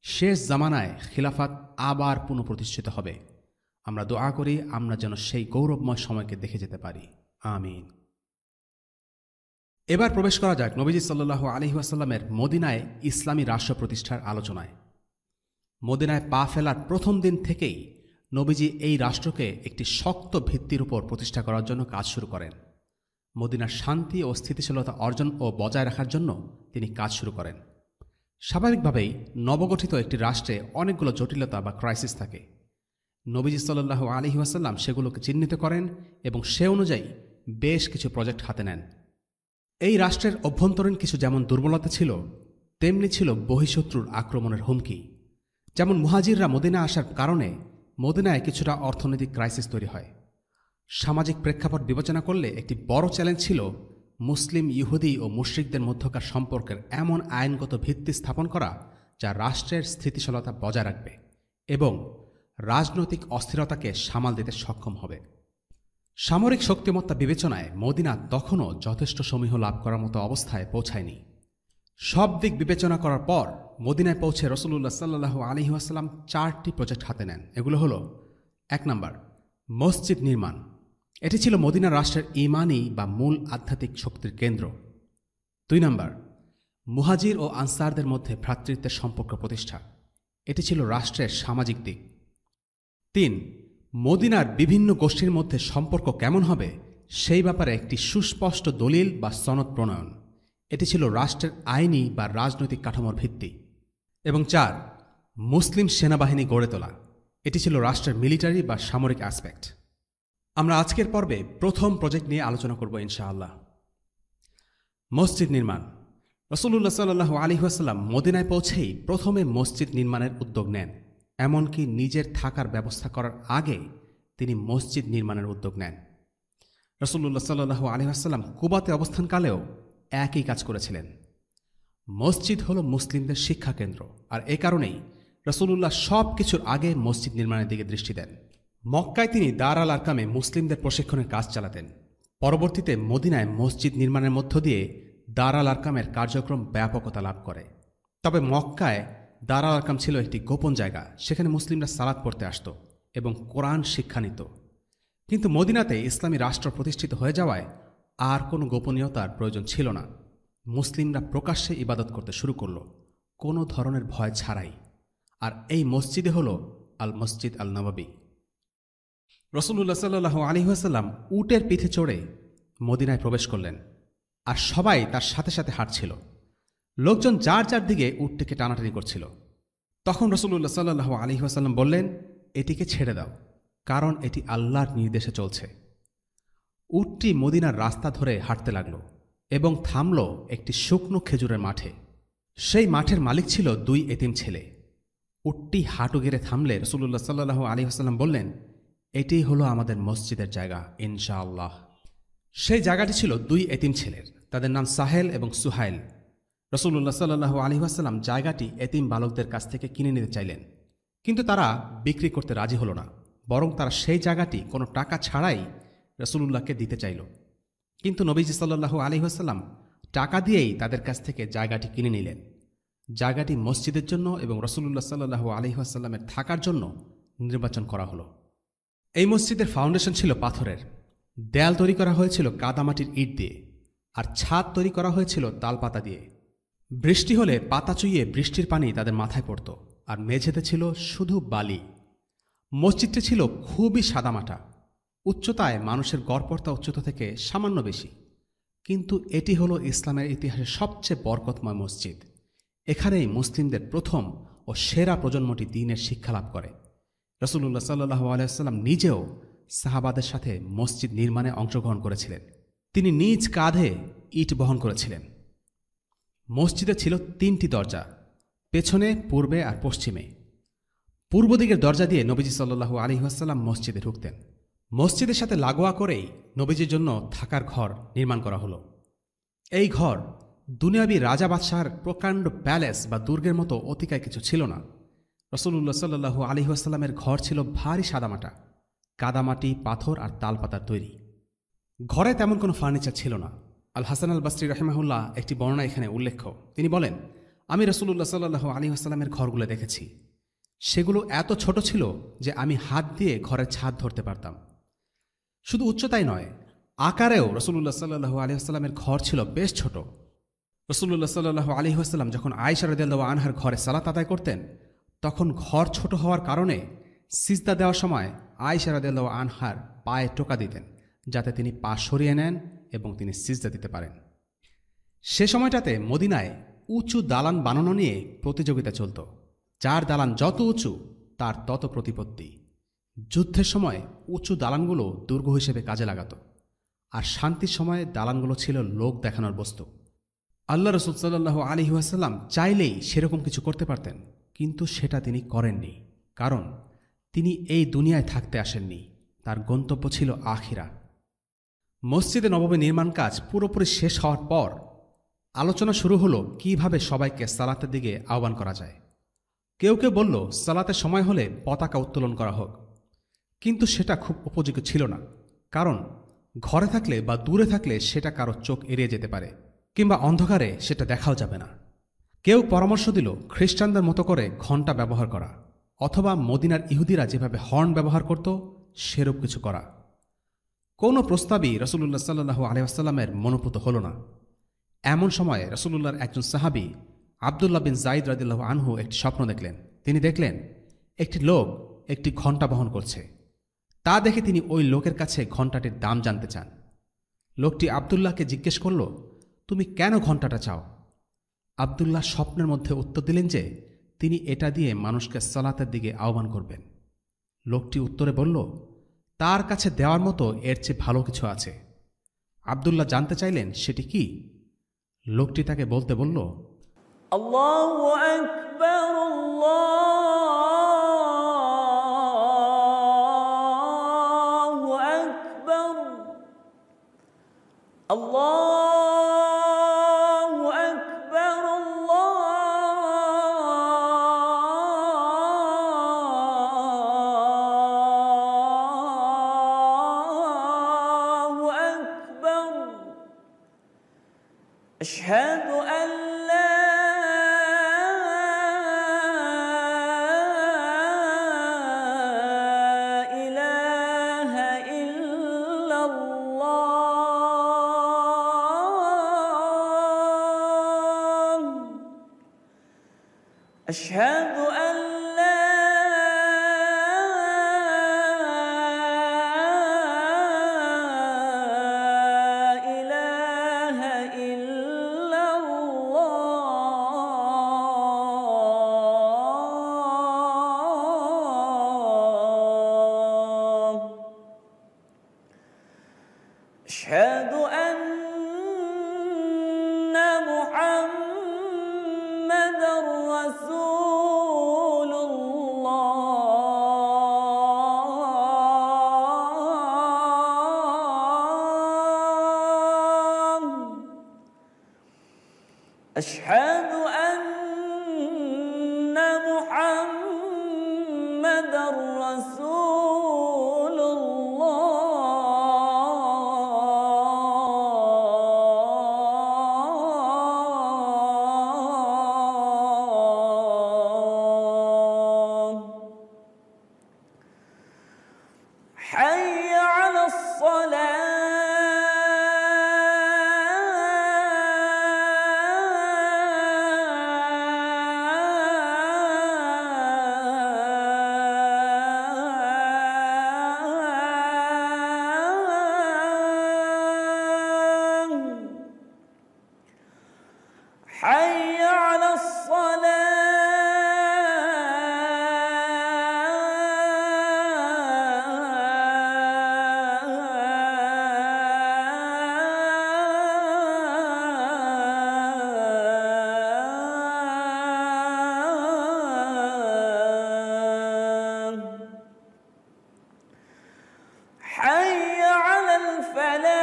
শেষ জামানায় খিলাফত আবার পুনঃপ্রতিষ্ঠিত হবে। আমরা দোয়া করি আমরা যেন সেই গৌরবময় সময়কে দেখে যেতে পারি, আমিন। এবার প্রবেশ করা যাক নবীজি সাল্লাল্লাহু আলাইহি ওয়াসাল্লামের মদিনায় ইসলামী রাষ্ট্র প্রতিষ্ঠার আলোচনায়। মদিনায় পা ফেলার প্রথম দিন থেকেই নবীজি এই রাষ্ট্রকে একটি শক্ত ভিত্তির উপর প্রতিষ্ঠা করার জন্য কাজ শুরু করেন। মদিনার শান্তি ও স্থিতিশীলতা অর্জন ও বজায় রাখার জন্য তিনি কাজ শুরু করেন। স্বাভাবিকভাবেই নবগঠিত একটি রাষ্ট্রে অনেকগুলো জটিলতা বা ক্রাইসিস থাকে। নবীজি সাল্লাল্লাহু আলাইহি ওয়াসাল্লাম সেগুলোকে চিহ্নিত করেন এবং সে অনুযায়ী বেশ কিছু প্রজেক্ট হাতে নেন। এই রাষ্ট্রের অভ্যন্তরীণ কিছু যেমন দুর্বলতা ছিল, তেমনি ছিল বহিঃশত্রুর আক্রমণের হুমকি। যেমন মুহাজিররা মদিনা আসার কারণে মদিনায় কিছুটা অর্থনৈতিক ক্রাইসিস তৈরি হয়। সামাজিক প্রেক্ষাপট বিবেচনা করলে একটি বড় চ্যালেঞ্জ ছিল মুসলিম, ইহুদি ও মুশরিকদের মধ্যকার সম্পর্কের এমন আইনগত ভিত্তি স্থাপন করা যা রাষ্ট্রের স্থিতিশীলতা বজায় রাখবে এবং রাজনৈতিক অস্থিরতাকে সামাল দিতে সক্ষম হবে। সামরিক শক্তিমত্তা বিবেচনায় মদিনা তখনও যথেষ্ট সমীহ লাভ করার মতো অবস্থায় পৌঁছায়নি। সব দিক বিবেচনা করার পর মদিনায় পৌঁছে রাসূলুল্লাহ সাল্লাল্লাহু আলাইহি ওয়াসাল্লাম 4টি প্রজেক্ট হাতে নেন। এগুলো হলো: 1 নাম্বার, মসজিদ নির্মাণ। এটি ছিল মদিনা রাষ্ট্রের ইমানি বা মূল আধ্যাত্মিক শক্তির কেন্দ্র। 2 নম্বর, মুহাজির ও আনসারদের মধ্যে ভ্রাতৃত্বের সম্পর্ক প্রতিষ্ঠা। এটি ছিল রাষ্ট্রের সামাজিক দিক। 3, মদিনার বিভিন্ন গোষ্ঠীর মধ্যে সম্পর্ক কেমন হবে সেই ব্যাপারে একটি সুস্পষ্ট দলিল বা সনদ প্রণয়ন। এটি ছিল রাষ্ট্রের আইনি বা রাজনৈতিক কাঠামোর ভিত্তি। এবং 4, মুসলিম সেনাবাহিনী গড়ে তোলা। এটি ছিল রাষ্ট্রের মিলিটারি বা সামরিক অ্যাসপেক্ট। আমরা আজকের পর্বে প্রথম প্রজেক্ট নিয়ে আলোচনা করব ইনশাআল্লাহ। মসজিদ নির্মাণ। রাসূলুল্লাহ সাল্লাল্লাহু আলাইহি ওয়াসাল্লাম মদিনায় পৌঁছেই প্রথমে মসজিদ নির্মাণের উদ্যোগ নেন। এমনকি নিজের থাকার ব্যবস্থা করার আগে তিনি মসজিদ নির্মাণের উদ্যোগ নেন। রাসূলুল্লাহ সাল্লাল্লাহু আলাইহি ওয়াসাল্লাম কুবাতে অবস্থানকালেও একই কাজ করেছিলেন। মসজিদ হল মুসলিমদের শিক্ষা কেন্দ্র, আর এ কারণেই রাসূলুল্লাহ সব কিছুর আগে মসজিদ নির্মাণের দিকে দৃষ্টি দেন। মক্কায় তিনি দার আল আরকামে মুসলিমদের প্রশিক্ষণের কাজ চালাতেন। পরবর্তীতে মদিনায় মসজিদ নির্মাণের মধ্য দিয়ে দার আল আরকামের কার্যক্রম ব্যাপকতা লাভ করে। তবে মক্কায় দার আল আরকাম ছিল একটি গোপন জায়গা, সেখানে মুসলিমরা সালাত পড়তে আসত এবং কোরআন শিক্ষা নিত। কিন্তু মদিনাতে ইসলামী রাষ্ট্র প্রতিষ্ঠিত হয়ে যাওয়ায় আর কোনো গোপনীয়তার প্রয়োজন ছিল না। মুসলিমরা প্রকাশ্যে ইবাদত করতে শুরু করল, কোনো ধরনের ভয় ছাড়াই। আর এই মসজিদে হল আল মসজিদ আল নববী। রাসূলুল্লাহ সাল্লাল্লাহু আলাইহি ওয়াসাল্লাম উটের পিঠে চড়ে মদিনায় প্রবেশ করলেন, আর সবাই তার সাথে সাথে হাঁটছিল। লোকজন যার যার দিকে উটটিকে টানাটানি করছিল। তখন রাসূলুল্লাহ সাল্লাল্লাহু আলাইহি ওয়াসাল্লাম বললেন, এটিকে ছেড়ে দাও, কারণ এটি আল্লাহর নির্দেশে চলছে। উটটি মদিনার রাস্তা ধরে হাঁটতে লাগল এবং থামল একটি শুকনো খেজুরের মাঠে। সেই মাঠের মালিক ছিল 2 এতিম ছেলে। উটটি হাঁটু গেড়ে থামলে রাসূলুল্লাহ সাল্লাল্লাহু আলাইহি ওয়াসাল্লাম বললেন, এটিই হলো আমাদের মসজিদের জায়গা ইনশাআল্লাহ। সেই জায়গাটি ছিল 2 এতিম ছেলের, তাদের নাম সাহেল এবং সুহাইল। রাসূলুল্লাহ সাল্লাল্লাহু আলাইহি ওয়াসাল্লাম জায়গাটি এতিম বালকদের কাছ থেকে কিনে নিতে চাইলেন, কিন্তু তারা বিক্রি করতে রাজি হল না, বরং তারা সেই জায়গাটি কোনো টাকা ছাড়াই রাসূলুল্লাহকে দিতে চাইল। কিন্তু নবীজি সাল্লাল্লাহু আলাইহি ওয়াসাল্লাম টাকা দিয়েই তাদের কাছ থেকে জায়গাটি কিনে নিলেন। জায়গাটি মসজিদের জন্য এবং রাসূলুল্লাহ সাল্লাল্লাহু আলাইহি ওয়াসাল্লামের থাকার জন্য নির্বাচন করা হলো। এই মসজিদের ফাউন্ডেশন ছিল পাথরের, দেয়াল তৈরি করা হয়েছিল কাদামাটির ইট দিয়ে, আর ছাদ তৈরি করা হয়েছিল তালপাতা দিয়ে। বৃষ্টি হলে পাতা চুইয়ে বৃষ্টির পানি তাদের মাথায় পড়ত, আর মেঝেতে ছিল শুধু বালি। মসজিদটি ছিল খুবই সাদামাটা, উচ্চতায় মানুষের গড়পড়তা উচ্চতা থেকে সামান্য বেশি। কিন্তু এটি হলো ইসলামের ইতিহাসে সবচেয়ে বরকতময় মসজিদ। এখানেই মুসলিমদের প্রথম ও সেরা প্রজন্মটি দ্বীনের শিক্ষা লাভ করে। রাসূলুল্লাহ সাল্লাল্লাহু আলাইহি ওয়াসাল্লাম নিজেও সাহাবাদের সাথে মসজিদ নির্মাণে অংশগ্রহণ করেছিলেন। তিনি নিজ কাঁধে ইট বহন করেছিলেন। মসজিদে ছিল 3টি দরজা, পেছনে, পূর্বে আর পশ্চিমে। পূর্ব দিকের দরজা দিয়ে নবীজি সাল্লাল্লাহু আলাইহি ওয়াসাল্লাম মসজিদে ঢুকতেন। মসজিদের সাথে লাগোয়া করেই নবীজির জন্য থাকার ঘর নির্মাণ করা হলো। এই ঘর দুনিয়াবী রাজা বাদশাহর প্রকাণ্ড প্যালেস বা দুর্গের মতো অতিকায় কিছু ছিল না। রাসূলুল্লাহ সাল্লাল্লাহু আলাইহি ওয়াসাল্লামের ঘর ছিল ভারী সাদামাটা, কাদামাটি, পাথর আর তালপাতার তৈরি। ঘরে তেমন কোনো ফার্নিচার ছিল না। আল হাসান আল বাসরি রাহিমাহুল্লাহ একটি বর্ণনা এখানে উল্লেখ্য। তিনি বলেন, আমি রাসূলুল্লাহ সাল্লাল্লাহু আলাইহি ওয়াসাল্লামের ঘরগুলো দেখেছি। সেগুলো এত ছোট ছিল যে আমি হাত দিয়ে ঘরের ছাদ ধরতে পারতাম। শুধু উচ্চতাই নয়, আকারেও রাসূলুল্লাহ সাল্লাল্লাহু আলাইহি ওয়াসাল্লামের ঘর ছিল বেশ ছোট। রাসূলুল্লাহ সাল্লাল্লাহু আলাইহি ওয়াসাল্লাম যখন আয়েশা রাদিয়াল্লাহু আনহার ঘরে সালাত আদায় করতেন, তখন ঘর ছোট হওয়ার কারণে সিজদা দেওয়ার সময় আয়েশা রাদিয়াল্লাহু আনহার পায়ে টোকা দিতেন, যাতে তিনি পা সরিয়ে নেন এবং তিনি সিজদা দিতে পারেন। সে সময়টাতে মদিনায় উঁচু দালান বানানো নিয়ে প্রতিযোগিতা চলত। যার দালান যত উঁচু তার তত প্রতিপত্তি। যুদ্ধের সময় উঁচু দালানগুলো দুর্গ হিসেবে কাজে লাগাত, আর শান্তির সময় দালানগুলো ছিল লোক দেখানোর বস্তু। আল্লাহ রাসূল সাল্লাল্লাহু আলাইহি ওয়াসাল্লাম চাইলেই সেরকম কিছু করতে পারতেন, কিন্তু সেটা তিনি করেননি, কারণ তিনি এই দুনিয়ায় থাকতে আসেননি, তার গন্তব্য ছিল আখিরা। মসজিদে নববী নির্মাণ কাজ পুরোপুরি শেষ হওয়ার পর আলোচনা শুরু হলো কিভাবে সবাইকে সালাতের দিকে আহ্বান করা যায়। কেউ কেউ বলল সালাতের সময় হলে পতাকা উত্তোলন করা হোক, কিন্তু সেটা খুব উপযোগী ছিল না, কারণ ঘরে থাকলে বা দূরে থাকলে সেটা কারো চোখ এড়িয়ে যেতে পারে, কিংবা অন্ধকারে সেটা দেখাও যাবে না। কেউ পরামর্শ দিল খ্রিস্টানদের মতো করে ঘণ্টা ব্যবহার করা, অথবা মদিনার ইহুদিরা যেভাবে হর্ন ব্যবহার করত সেরূপ কিছু করা। কোনো প্রস্তাবই রসুল্লাহ সাল্লু আলহামের মনোপুত হল না। এমন সময়ে রসুল্লাহর একজন সাহাবি আবদুল্লাহ বিন জাইদ রাদিল্লাহু আনহু একটি স্বপ্ন দেখলেন। তিনি দেখলেন একটি লোক একটি ঘণ্টা বহন করছে। তা দেখে তিনি ওই লোকের কাছে ঘণ্টাটির দাম জানতে চান। লোকটি আবদুল্লাহকে জিজ্ঞেস করল, তুমি কেন ঘণ্টাটা চাও? আবদুল্লাহ স্বপ্নের মধ্যে উত্তর দিলেন যে তিনি এটা দিয়ে মানুষকে সালাতের দিকে আহ্বান করবেন। লোকটি উত্তরে বলল, তার কাছে দেওয়ার মতো এর চেয়ে ভালো কিছু আছে। আবদুল্লাহ জানতে চাইলেন সেটি কি। লোকটি তাকে বলতে বলল, আল্লাহু আকবার, আল্লাহু আকবার, আল্লাহু আকবার, আল্লাহু আকবার, আশহাদু আন লা ইলাহা ইল্লাল্লাহ, আশহাদু আন লা ইলাহা ইল্লাল্লাহ, আশহাদু আন্না মুহাম্মাদার রাসূলুল্লাহ, আশহাদু আন্না মুহাম্মাদার রাসূলুল্লাহ। হাইয়া আলাস সালাহ, হাইয়া আলাস সালাহ, হাইয়া আলাল ফালাহ,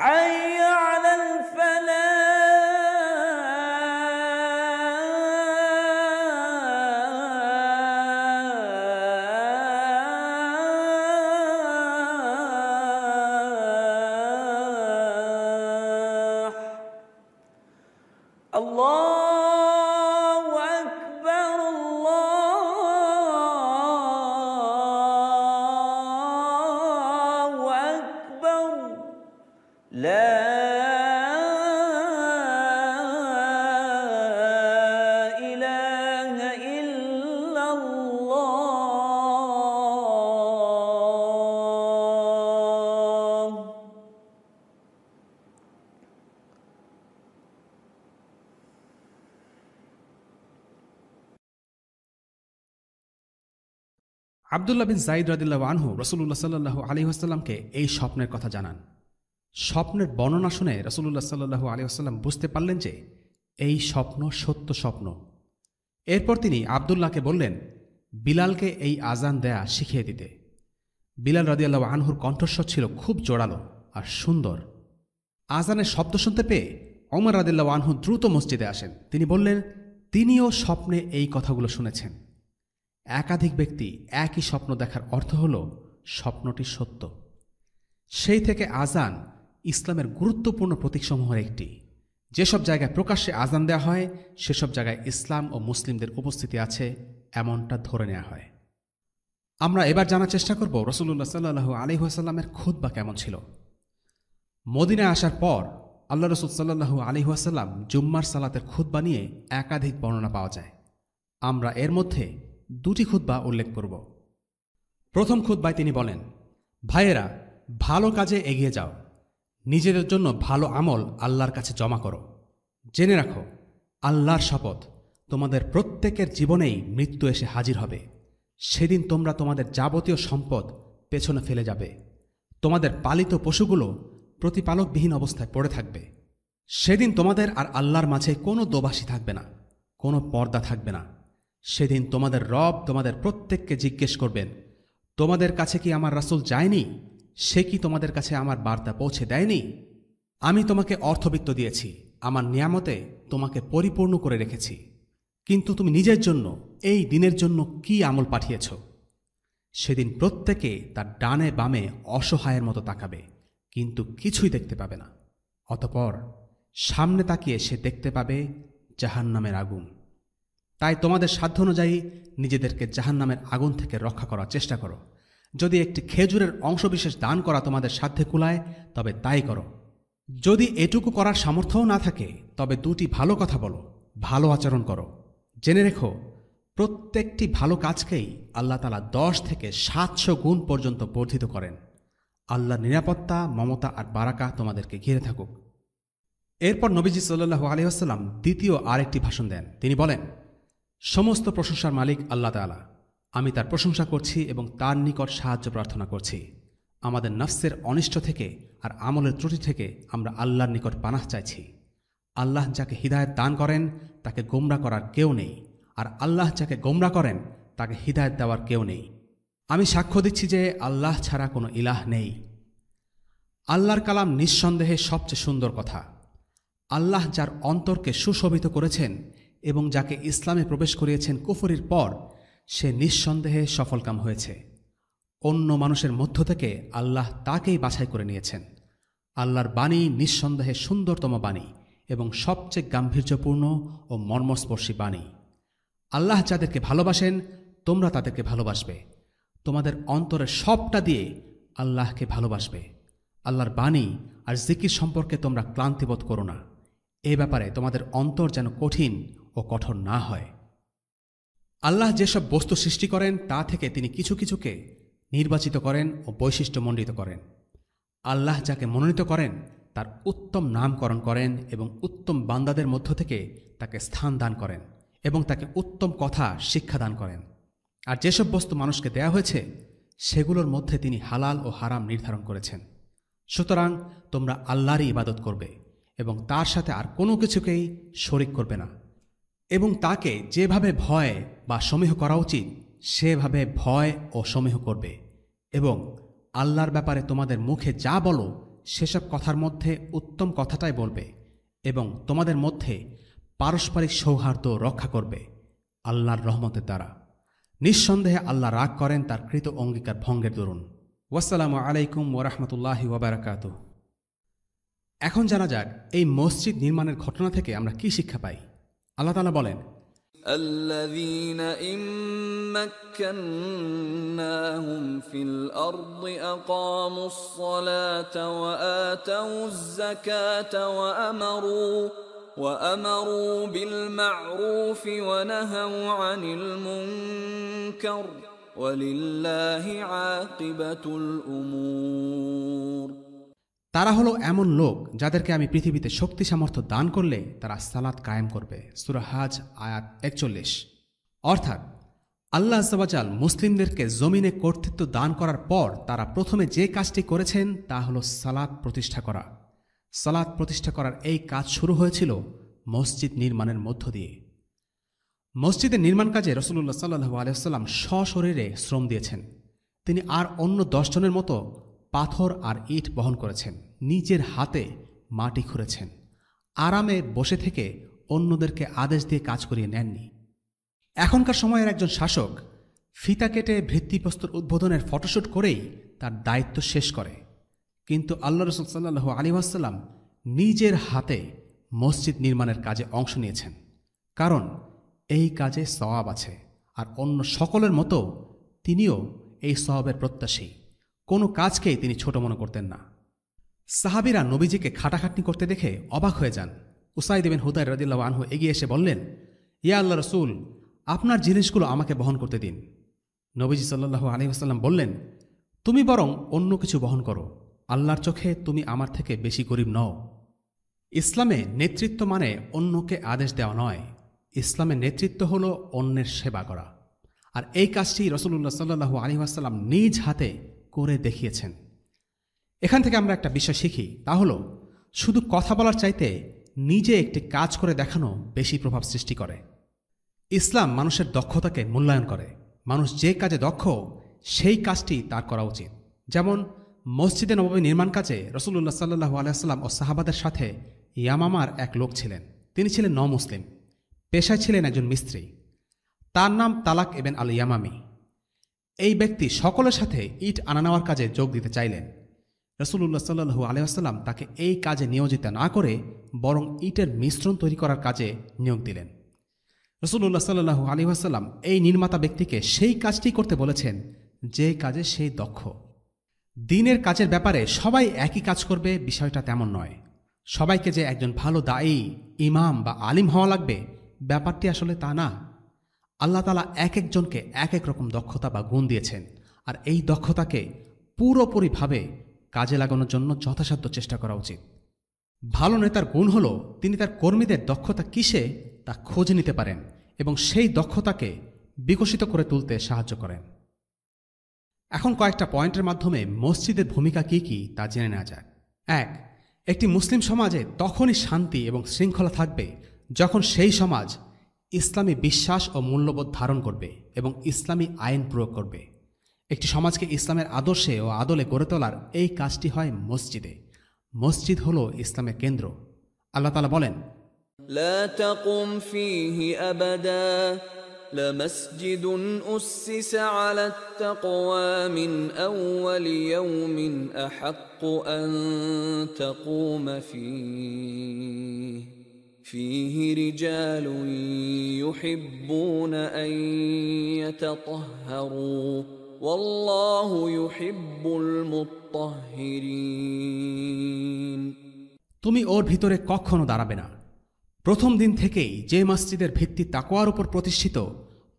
হাইয়া আলাল ফালাহ। আল্লাহু আকবার, আল্লাহু আকবার, লা ইলাহা ইল্লাল্লাহ। আবদুল্লাহ বিন জাইদ রাদিল্লাহু আনহু রসুল্লাহ সাল্লু আলহিহাস্লামকে এই স্বপ্নের কথা জানান। স্বপ্নের বর্ণনা শুনে রসুল্লাহ সাল্লু আলহিহাস্লাম বুঝতে পারলেন যে এই স্বপ্ন সত্য স্বপ্ন। এরপর তিনি আবদুল্লাহকে বললেন বিলালকে এই আজান দেয়া শিখিয়ে দিতে। বিলাল রাদিয়াল্লাহু আনহুর কণ্ঠস্বর ছিল খুব জোরালো আর সুন্দর। আজানের শব্দ শুনতে পেয়ে ওমর রাদিয়াল্লাহু আনহু দ্রুত মসজিদে আসেন। তিনি বললেন তিনিও স্বপ্নে এই কথাগুলো শুনেছেন। একাধিক ব্যক্তি একই স্বপ্ন দেখার অর্থ হল স্বপ্নটি সত্য। সেই থেকে আজান ইসলামের গুরুত্বপূর্ণ প্রতীকসমূহের একটি। যেসব জায়গায় প্রকাশ্যে আজান দেওয়া হয় সেসব জায়গায় ইসলাম ও মুসলিমদের উপস্থিতি আছে এমনটা ধরে নেওয়া হয়। আমরা এবার জানার চেষ্টা করব রাসূলুল্লাহ সাল্লাল্লাহু আলাইহি ওয়াসাল্লামের খুতবা কেমন ছিল। মদিনায় আসার পর আল্লাহ রাসূল সাল্লাল্লাহু আলাইহি ওয়াসাল্লাম জুম্মার সালাতের খুতবা নিয়ে একাধিক বর্ণনা পাওয়া যায়। আমরা এর মধ্যে দুটি খুতবা উল্লেখ করব। প্রথম খুতবায় তিনি বলেন, ভাইয়েরা, ভালো কাজে এগিয়ে যাও, নিজেদের জন্য ভালো আমল আল্লাহর কাছে জমা করো। জেনে রাখো, আল্লাহর শপথ, তোমাদের প্রত্যেকের জীবনেই মৃত্যু এসে হাজির হবে। সেদিন তোমরা তোমাদের যাবতীয় সম্পদ পেছনে ফেলে যাবে। তোমাদের পালিত পশুগুলো প্রতিপালকবিহীন অবস্থায় পড়ে থাকবে। সেদিন তোমাদের আর আল্লাহর মাঝে কোনো দোভাষী থাকবে না, কোনো পর্দা থাকবে না। সেদিন তোমাদের রব তোমাদের প্রত্যেককে জিজ্ঞেস করবেন, তোমাদের কাছে কি আমার রাসূল যায়নি? সে কি তোমাদের কাছে আমার বার্তা পৌঁছে দেয়নি? আমি তোমাকে অর্থবিত্ত দিয়েছি, আমার নিয়ামতে তোমাকে পরিপূর্ণ করে রেখেছি, কিন্তু তুমি নিজের জন্য এই দিনের জন্য কি আমল পাঠিয়েছ? সেদিন প্রত্যেকে তার ডানে বামে অসহায়ের মতো তাকাবে, কিন্তু কিছুই দেখতে পাবে না। অতঃপর সামনে তাকিয়ে সে দেখতে পাবে জাহান্নামের আগুন। তাই তোমাদের সাধ্য অনুযায়ী নিজেদেরকে জাহান্নামের আগুন থেকে রক্ষা করার চেষ্টা করো। যদি একটি খেজুরের অংশবিশেষ দান করা তোমাদের সাধ্যে কুলায় তবে তাই করো। যদি এটুকু করার সামর্থ্যও না থাকে তবে দুটি ভালো কথা বলো, ভালো আচরণ করো। জেনে রেখো, প্রত্যেকটি ভালো কাজকেই আল্লাহ তাআলা 10 থেকে 700 গুণ পর্যন্ত বর্ধিত করেন। আল্লাহর নিরাপত্তা, মমতা আর বারাকা তোমাদেরকে ঘিরে থাকুক। এরপর নবীজি সাল্লাল্লাহু আলাইহি ওয়াসাল্লাম দ্বিতীয় আরেকটি ভাষণ দেন। তিনি বলেন, সমস্ত প্রশংসার মালিক আল্লাহ তাআলা। আমি তার প্রশংসা করছি এবং তার নিকট সাহায্য প্রার্থনা করছি। আমাদের নফসের অনিষ্ট থেকে আর আমলের ত্রুটি থেকে আমরা আল্লাহর নিকট পানাহ চাইছি। আল্লাহ যাকে হিদায়াত দান করেন তাকে গোমরা করার কেউ নেই, আর আল্লাহ যাকে গোমরা করেন তাকে হিদায়াত দেওয়ার কেউ নেই। আমি সাক্ষ্য দিচ্ছি যে আল্লাহ ছাড়া কোনো ইলাহ নেই। আল্লাহর কালাম নিঃসন্দেহে সবচেয়ে সুন্দর কথা। আল্লাহ যার অন্তরকে সুশোভিত করেছেন এবং যাকে ইসলামে প্রবেশ করিয়েছেন কুফরির পর, সে নিঃসন্দেহে সফলকাম হয়েছে। অন্য মানুষের মধ্য থেকে আল্লাহ তাকেই বাছাই করে নিয়েছেন। আল্লাহর বাণী নিঃসন্দেহে সুন্দরতম বাণী এবং সবচেয়ে গাম্ভীর্যপূর্ণ ও মর্মস্পর্শী বাণী। আল্লাহ যাদেরকে ভালোবাসেন তোমরা তাদেরকে ভালোবাসবে। তোমাদের অন্তরের সবটা দিয়ে আল্লাহকে ভালোবাসবে। আল্লাহর বাণী আর জিকির সম্পর্কে তোমরা ক্লান্তিবোধ করো না। এ ব্যাপারে তোমাদের অন্তর যেন কঠিন ও কঠোর না হয়। আল্লাহ যেসব বস্তু সৃষ্টি করেন তা থেকে তিনি কিছু কিছুকে নির্বাচিত করেন ও বৈশিষ্ট্যমণ্ডিত করেন। আল্লাহ যাকে মনোনীত করেন তার উত্তম নামকরণ করেন এবং উত্তম বান্দাদের মধ্য থেকে তাকে স্থান দান করেন এবং তাকে উত্তম কথা শিক্ষাদান করেন। আর যেসব বস্তু মানুষকে দেয়া হয়েছে সেগুলোর মধ্যে তিনি হালাল ও হারাম নির্ধারণ করেছেন। সুতরাং তোমরা আল্লাহরই ইবাদত করবে এবং তার সাথে আর কোনো কিছুকেই শরিক করবে না, এবং তাকে যেভাবে ভয় বা সমীহ করা উচিত সেভাবে ভয় ও সমীহ করবে। এবং আল্লাহর ব্যাপারে তোমাদের মুখে যা বলো সেসব কথার মধ্যে উত্তম কথাটাই বলবে এবং তোমাদের মধ্যে পারস্পরিক সৌহার্দ্য রক্ষা করবে আল্লাহর রহমতের দ্বারা। নিঃসন্দেহে আল্লাহ রাগ করেন তার কৃত অঙ্গীকার ভঙ্গের দরুন। ওয়াসসালামু আলাইকুম ওয়ারাহমাতুল্লাহি ওয়াবারাকাতুহু। এখন জানা যাক এই মসজিদ নির্মাণের ঘটনা থেকে আমরা কি শিক্ষা পাই। আল্লাহ তাআলা বলেন, الذين إن مكناهم في الأرض أقاموا الصلاة وآتوا الزكاة وأمروا بالمعروف ونهوا عن المنكر ولله عاقبة الأمور। তারা হলো এমন লোক যাদেরকে আমি পৃথিবীতে শক্তি সামর্থ্য দান করলে তারা সালাত কায়েম করবে। সূরা হাজ আয়াত 41। অর্থাৎ আল্লাহ আযজা ওয়া জাল মুসলিমদেরকে জমিনে কর্তৃত্ব দান করার পর তারা প্রথমে যে কাজটি করেছেন তা হলো সালাত প্রতিষ্ঠা করা। সালাত প্রতিষ্ঠা করার এই কাজ শুরু হয়েছিল মসজিদ নির্মাণের মধ্য দিয়ে। মসজিদের নির্মাণ কাজে রাসূলুল্লাহ সাল্লাল্লাহু আলাইহি ওয়াসাল্লাম সশরীরে শ্রম দিয়েছেন। তিনি আর অন্য 10 জনের মতো পাথর আর ইট বহন করেছেন, নিজের হাতে মাটি খুঁড়েছেন, আরামে বসে থেকে অন্যদেরকে আদেশ দিয়ে কাজ করিয়ে নেননি। এখনকার সময়ের একজন শাসক ফিতা কেটে ভিত্তিপ্রস্তর উদ্বোধনের ফটোশ্যুট করেই তার দায়িত্ব শেষ করে, কিন্তু আল্লাহ রাসূল সাল্লাল্লাহু আলাইহি ওয়াসাল্লাম নিজের হাতে মসজিদ নির্মাণের কাজে অংশ নিয়েছেন, কারণ এই কাজে সওয়াব আছে। আর অন্য সকলের মতো তিনিও এই সওয়াবের প্রত্যাশী। কোনো কাজকেই তিনি ছোট মনে করতেন না। সাহাবীরা নবীজিকে খাটাখাটনি করতে দেখে অবাক হয়ে যান। উসাইদ বিন হুদায়র রাদিয়াল্লাহু আনহু এগিয়ে এসে বললেন, ইয়া আল্লাহ রাসূল, আপনার জিনিসগুলো আমাকে বহন করতে দিন। নবীজি সাল্লাল্লাহু আলাইহি ওয়াসাল্লাম বললেন, তুমি বরং অন্য কিছু বহন করো, আল্লাহর চোখে তুমি আমার থেকে বেশি গরিব নও। ইসলামে নেতৃত্ব মানে অন্যকে আদেশ দেওয়া নয়, ইসলামের নেতৃত্ব হল অন্যের সেবা করা। আর এই কাজটি রাসূলুল্লাহ সাল্লাল্লাহু আলাইহি ওয়াসাল্লাম নিজ হাতে করে দেখিয়েছেন। এখান থেকে আমরা একটা বিষয় শিখি, তা হল শুধু কথা বলার চাইতে নিজে একটি কাজ করে দেখানো বেশি প্রভাব সৃষ্টি করে। ইসলাম মানুষের দক্ষতাকে মূল্যায়ন করে। মানুষ যে কাজে দক্ষ সেই কাজটি তার করা উচিত। যেমন মসজিদে নববী নির্মাণ কাজে রাসূলুল্লাহ সাল্লাল্লাহু আলাইহি ওয়াসাল্লাম ও সাহাবাদের সাথে ইয়ামামার এক লোক ছিলেন। তিনি ছিলেন নমুসলিম, পেশায় ছিলেন একজন মিস্ত্রি। তার নাম তালাক ইবন আল ইয়ামামি। এই ব্যক্তি সকলের সাথে ইট আনা নেওয়ার কাজে যোগ দিতে চাইলেন। রাসূলুল্লাহ সাল্লাল্লাহু আলাইহি ওয়াসাল্লাম তাকে এই কাজে নিয়োজিত না করে বরং ইটের মিশ্রণ তৈরি করার কাজে নিয়োগ দিলেন। রাসূলুল্লাহ সাল্লাল্লাহু আলাইহি ওয়াসাল্লাম এই নির্মাতা ব্যক্তিকে সেই কাজটি করতে বলেছেন যে কাজে সে দক্ষ। দ্বীনের কাজের ব্যাপারে সবাই একই কাজ করবে বিষয়টা তেমন নয়। সবাইকে যে একজন ভালো দায়ী, ইমাম বা আলিম হওয়া লাগবে, ব্যাপারটি আসলে তা না। আল্লাহ তাআলা এক একজনকে এক এক রকম দক্ষতা বা গুণ দিয়েছেন, আর এই দক্ষতাকে পুরোপুরিভাবে কাজে লাগানোর জন্য যথাসাধ্য চেষ্টা করা উচিত। ভালো নেতার গুণ হল তিনি তার কর্মীদের দক্ষতা কিসে তা খোঁজ নিতে পারেন এবং সেই দক্ষতাকে বিকশিত করে তুলতে সাহায্য করেন। এখন কয়েকটা পয়েন্টের মাধ্যমে মসজিদের ভূমিকা কী কী তা জেনে নেওয়া যাক। 1. একটি মুসলিম সমাজে তখনই শান্তি এবং শৃঙ্খলা থাকবে যখন সেই সমাজ ইসলামী বিশ্বাস ও মূল্যবোধ ধারণ করবে এবং ইসলামী আইন প্রয়োগ করবে। একটি সমাজকে ইসলামের আদর্শে ও আদলে গড়ে তোলার এই কাজটি হয় মসজিদে। মসজিদ হল ইসলামের কেন্দ্র। আল্লাহ তাআলা বলেন, لا تقم فيه أبدا لمسجد أسس على التقوى من أول يوم أحق أن تقوم فيه رجال يحبون أن يتطهروا والله يحب المطهرين। তুমি ওর ভিতরে কখনো দাঁড়াবে না। প্রথম দিন থেকেই যে মসজিদের ভিত্তি তাকওয়ার উপর প্রতিষ্ঠিত,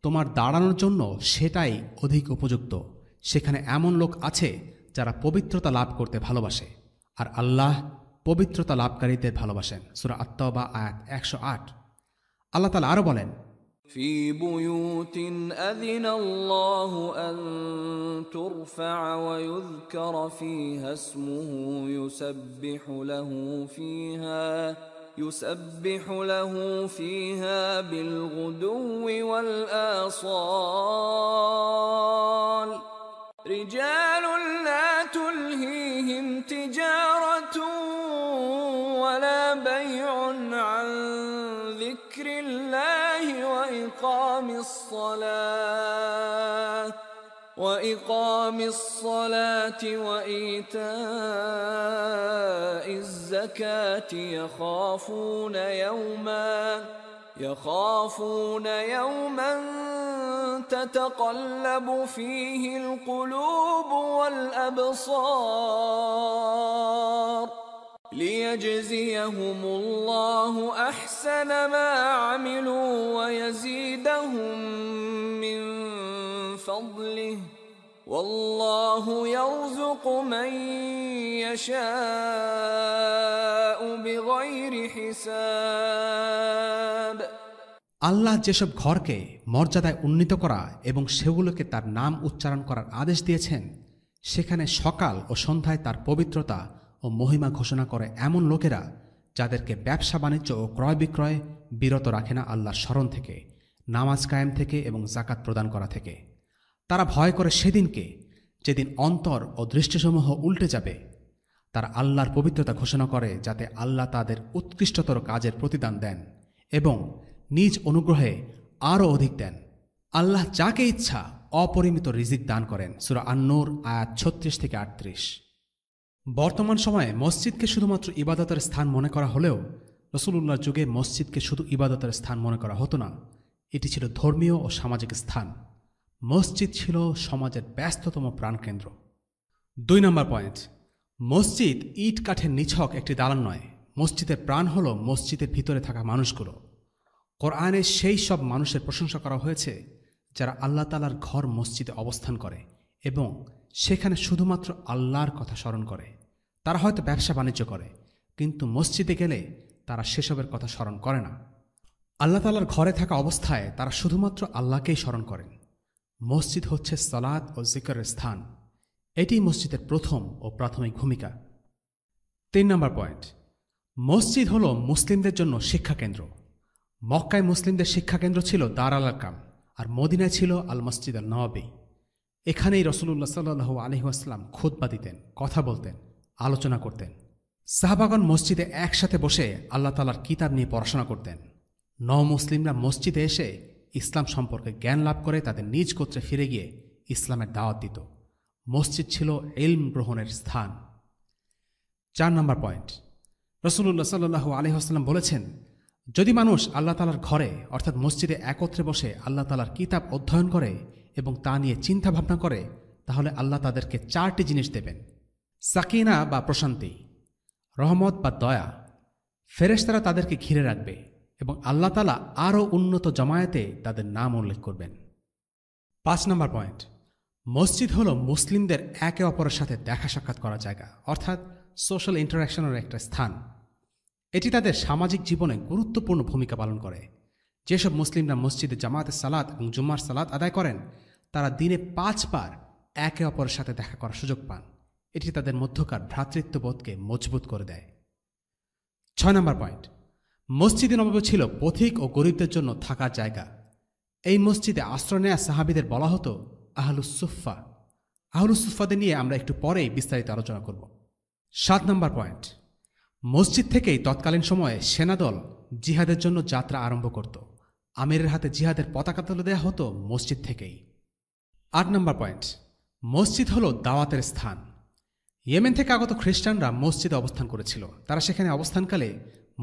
তোমার দাঁড়ানোর জন্য সেটাই অধিক উপযুক্ত। সেখানে এমন লোক আছে যারা পবিত্রতা লাভ করতে ভালোবাসে, আর আল্লাহ পবিত্রতা লাভকারীদের ভালোবাসেন। সূরা আত-তাওবা আয়াত 108। আল্লাহ তাআলা আরো বলেন, في بيوت أذن الله أن ترفع ويذكر فيها اسمه يسبح له فيها بالغدو والآصال رجال لا تلهيهم تجارة ولا بيع عن ذكر الله وإقام الصلاة وإيتاء الزكاة يخافون يوما تتقلب فيه القلوب والأبصار ليجزيهم الله أحسن ما عملوا ويزيدهم من فضله والله يرزق من يشاء بغير حساب। আল্লাহ যেসব ঘরকে মর্যাদায় উন্নীত করা এবং সেগুলোকে তার নাম উচ্চারণ করার আদেশ দিয়েছেন, সেখানে সকাল ও সন্ধ্যায় তার পবিত্রতা ও মহিমা ঘোষণা করে এমন লোকেরা যাদেরকে ব্যবসা বাণিজ্য ও ক্রয় বিক্রয় বিরত রাখে না আল্লাহর স্মরণ থেকে, নামাজ কায়েম থেকে এবং যাকাত প্রদান করা থেকে। তারা ভয় করে সেদিনকে যেদিন অন্তর ও দৃষ্টিসমূহ উল্টে যাবে। তারা আল্লাহর পবিত্রতা ঘোষণা করে যাতে আল্লাহ তাদের উৎকৃষ্টতর কাজের প্রতিদান দেন এবং নিজ অনুগ্রহে আরও অধিক দেন। আল্লাহ যাকে ইচ্ছা অপরিমিত রিজিক দান করেন। সূরা আন-নূর আয়াত 36 থেকে 38। বর্তমান সময়ে মসজিদকে শুধুমাত্র ইবাদতের স্থান মনে করা হলেও রাসূলুল্লাহর যুগে মসজিদকে শুধু ইবাদতের স্থান মনে করা হতো না, এটি ছিল ধর্মীয় ও সামাজিক স্থান। মসজিদ ছিল সমাজের ব্যস্ততম প্রাণকেন্দ্র। 2 নম্বর পয়েন্ট, মসজিদ ইট কাঠের নিছক একটি দালান নয়। মসজিদের প্রাণ হল মসজিদের ভিতরে থাকা মানুষগুলো। কোরআনে সেই সব মানুষের প্রশংসা করা হয়েছে যারা আল্লাহ তাআলার ঘর মসজিদে অবস্থান করে এবং সেখানে শুধুমাত্র আল্লাহর কথা স্মরণ করে। তারা হয়তো ব্যবসা বাণিজ্য করে, কিন্তু মসজিদে গেলে তারা সেসবের কথা স্মরণ করে না। আল্লাহ তাআলার ঘরে থাকা অবস্থায় তারা শুধুমাত্র আল্লাহকেই স্মরণ করেন। মসজিদ হচ্ছে সালাত ও জিকরের স্থান। এটি মসজিদের প্রথম ও প্রাথমিক ভূমিকা। 3 নম্বর পয়েন্ট, মসজিদ হল মুসলিমদের জন্য শিক্ষাকেন্দ্র। মক্কায় মুসলিমদের শিক্ষাকেন্দ্র ছিল দার আল আরকাম, আর মদিনায় ছিল আল মসজিদ আল নওয়াবী। এখানেই রাসূলুল্লাহ সাল্লাল্লাহু আলাইহি ওয়াসাল্লাম খুতবা দিতেন, কথা বলতেন, আলোচনা করতেন। সাহাবাগণ মসজিদে একসাথে বসে আল্লাহ তাআলার কিতাব নিয়ে পড়াশোনা করতেন। মুসলিমরা মসজিদে এসে ইসলাম সম্পর্কে জ্ঞান লাভ করে তাদের নিজ গোত্রে ফিরে গিয়ে ইসলামের দাওয়াত দিত। মসজিদ ছিল ইলম গ্রহণের স্থান। 4 নম্বর পয়েন্ট, রাসূলুল্লাহ সাল্লাল্লাহু আলাইহি ওয়াসাল্লাম বলেছেন, যদি মানুষ আল্লাহ তাআলার ঘরে অর্থাৎ মসজিদে একত্রে বসে আল্লাহ তাআলার কিতাব অধ্যয়ন করে এবং তা নিয়ে চিন্তা ভাবনা করে, তাহলে আল্লাহ তাদেরকে 4টি জিনিস দেবেন: সাকিনা বা প্রশান্তি, রহমত বা দয়া, ফেরেশতারা তাদেরকে ঘিরে রাখবে এবং আল্লাহ তাআলা আরও উন্নত জমায়েতে তাদের নাম উল্লেখ করবেন। 5 নম্বর পয়েন্ট, মসজিদ হল মুসলিমদের একে অপরের সাথে দেখা সাক্ষাৎ করার জায়গা, অর্থাৎ সোশ্যাল ইন্টারাকশনের একটা স্থান। এটি তাদের সামাজিক জীবনে গুরুত্বপূর্ণ ভূমিকা পালন করে। যেসব মুসলিমরা মসজিদে জামাতে সালাত এবং জুম্মার সালাত আদায় করেন, তারা দিনে 5 বার একে অপরের সাথে দেখা করার সুযোগ পান। এটি তাদের মধ্যকার ভ্রাতৃত্ববোধকে মজবুত করে দেয়। 6 নম্বর পয়েন্ট, মসজিদে নববী ছিল পথিক ও গরিবদের জন্য থাকার জায়গা। এই মসজিদে আশ্রয় নেয়া সাহাবীদের বলা হতো আহলুস সুফফা। আহলুস সুফফাদের নিয়ে আমরা একটু পরেই বিস্তারিত আলোচনা করব। 7 নম্বর পয়েন্ট, মসজিদ থেকেই তৎকালীন সময়ে সেনাদল জিহাদের জন্য যাত্রা আরম্ভ করত। আমিরের হাতে জিহাদের পতাকা তুলে দেওয়া হতো মসজিদ থেকেই। 8 নম্বর পয়েন্ট, মসজিদ হল দাওয়াতের স্থান। ইয়েমেন থেকে আগত খ্রিস্টানরা মসজিদে অবস্থান করেছিল। তারা সেখানে অবস্থানকালে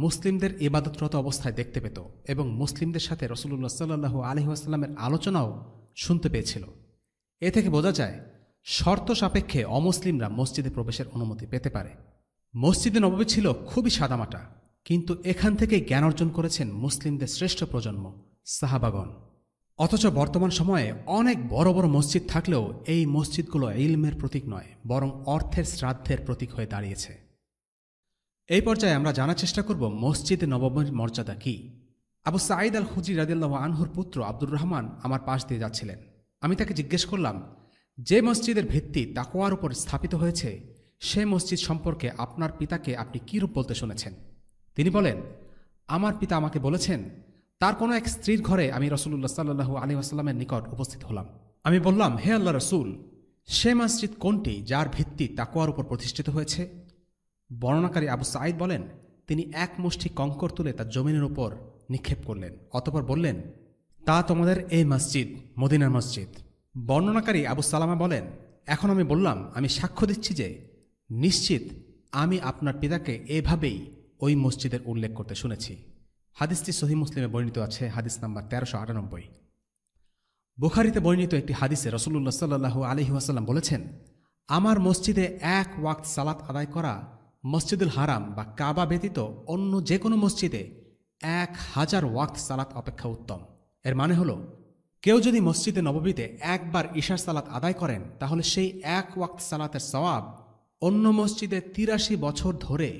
মুসলিমদের ইবাদতরত অবস্থায় দেখতে পেত এবং মুসলিমদের সাথে রাসূলুল্লাহ সাল্লাল্লাহু আলাইহি ওয়াসাল্লামের আলোচনাও শুনতে পেয়েছিল। এ থেকে বোঝা যায় শর্ত সাপেক্ষে অমুসলিমরা মসজিদে প্রবেশের অনুমতি পেতে পারে। মসজিদে নববী ছিল খুবই সাদামাটা, কিন্তু এখান থেকেই জ্ঞান অর্জন করেছেন মুসলিমদের শ্রেষ্ঠ প্রজন্ম সাহাবাগণ। অথচ বর্তমান সময়ে অনেক বড় বড় মসজিদ থাকলেও এই মসজিদগুলো ইলমের প্রতীক নয়, বরং অর্থের শ্রাদ্ধের প্রতীক হয়ে দাঁড়িয়েছে। এই পর্যায়ে আমরা জানার চেষ্টা করব মসজিদে নববীর মর্যাদা কি। আবু সাঈদ আল খুদরি রাদিয়াল্লাহু আনহুর পুত্র আব্দুর রহমান আমার পাশ দিয়ে যাচ্ছিলেন। আমি তাকে জিজ্ঞেস করলাম, যে মসজিদের ভিত্তি তাকওয়ার উপর স্থাপিত হয়েছে, সে মসজিদ সম্পর্কে আপনার পিতাকে আপনি কী রূপ বলতে শুনেছেন? তিনি বলেন, আমার পিতা আমাকে বলেছেন, তার কোনো এক স্ত্রীর ঘরে আমি রাসূলুল্লাহ সাল্লাল্লাহু আলাইহি ওয়াসাল্লামের নিকট উপস্থিত হলাম। আমি বললাম, হে আল্লাহ রাসূল, সে মসজিদ কোনটি যার ভিত্তি তাকওয়ার উপর প্রতিষ্ঠিত হয়েছে? বর্ণনাকারী আবু সাঈদ বলেন, তিনি এক মুষ্টি কঙ্কর তুলে তার জমিনের উপর নিক্ষেপ করলেন, অতঃপর বললেন, তা তোমাদের এই মসজিদ, মদিনার মসজিদ। বর্ণনাকারী আবু সালামা বলেন, এখন আমি বললাম, আমি সাক্ষ্য দিচ্ছি যে নিশ্চিত আমি আপনার পিতাকে এভাবেই ওই মসজিদের উল্লেখ করতে শুনেছি। হাদিসটি সহিহ মুসলিমে বর্ণিত আছে, হাদিস নাম্বার 1398। বুখারীতে বর্ণিত একটি হাদিসে রাসূলুল্লাহ সাল্লাল্লাহু আলাইহি ওয়াসাল্লাম বলেছেন, আমার মসজিদে 1 ওয়াক্ত সালাত আদায় করা মসজিদুল হারাম বা কাবা ব্যতীত অন্য যে কোনো মসজিদে 1000 ওয়াক্ত সালাত অপেক্ষা উত্তম। এর মানে হল, কেউ যদি মসজিদে নববীতে একবার ইশার সালাত আদায় করেন, তাহলে সেই 1 ওয়াক্ত সালাতের সওয়াব অন্য মসজিদে 83 বছর ধরে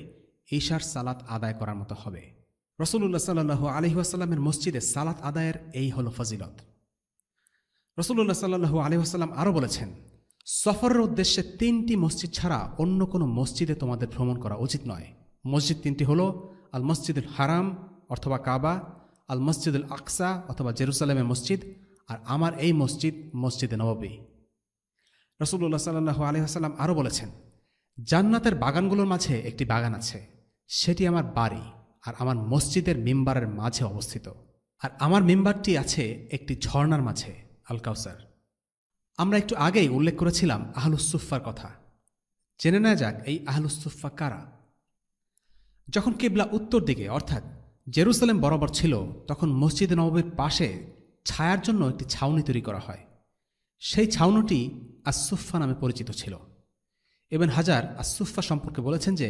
ইশার সালাত আদায় করার মতো হবে। রাসূলুল্লাহ সাল্লাল্লাহু আলাইহি ওয়াসাল্লামের মসজিদে সালাত আদায়ের এই হল ফজিলত। রাসূলুল্লাহ সাল্লাল্লাহু আলাইহি ওয়াসাল্লাম আরও বলেছেন, সফরের উদ্দেশ্যে 3টি মসজিদ ছাড়া অন্য কোনো মসজিদে তোমাদের ভ্রমণ করা উচিত নয়। মসজিদ 3টি হল আল মসজিদুল হারাম অথবা কাবা, আল মসজিদুল আকসা অথবা জেরুসালেমের মসজিদ, আর আমার এই মসজিদ, মসজিদে নববী। রাসূলুল্লাহ সাল্লাল্লাহু আলাইহি ওয়াসাল্লাম আরও বলেছেন, জান্নাতের বাগানগুলোর মাঝে একটি বাগান আছে, সেটি আমার বাড়ি আর আমার মসজিদের মিম্বারের মাঝে অবস্থিত, আর আমার মিম্বারটি আছে একটি ঝর্ণার মাঝে, আল কাউসার। আমরা একটু আগেই উল্লেখ করেছিলাম আহলুস সুফফার কথা। জেনে নেওয়া যাক এই আহলুসুফফা কারা। যখন কিবলা উত্তর দিকে অর্থাৎ জেরুসালেম বরাবর ছিল, তখন মসজিদে নববীর পাশে ছায়ার জন্য একটি ছাউনি তৈরি করা হয়। সেই ছাউনিটি আসুফা নামে পরিচিত ছিল। ইবন হাজার আসুফা সম্পর্কে বলেছেন যে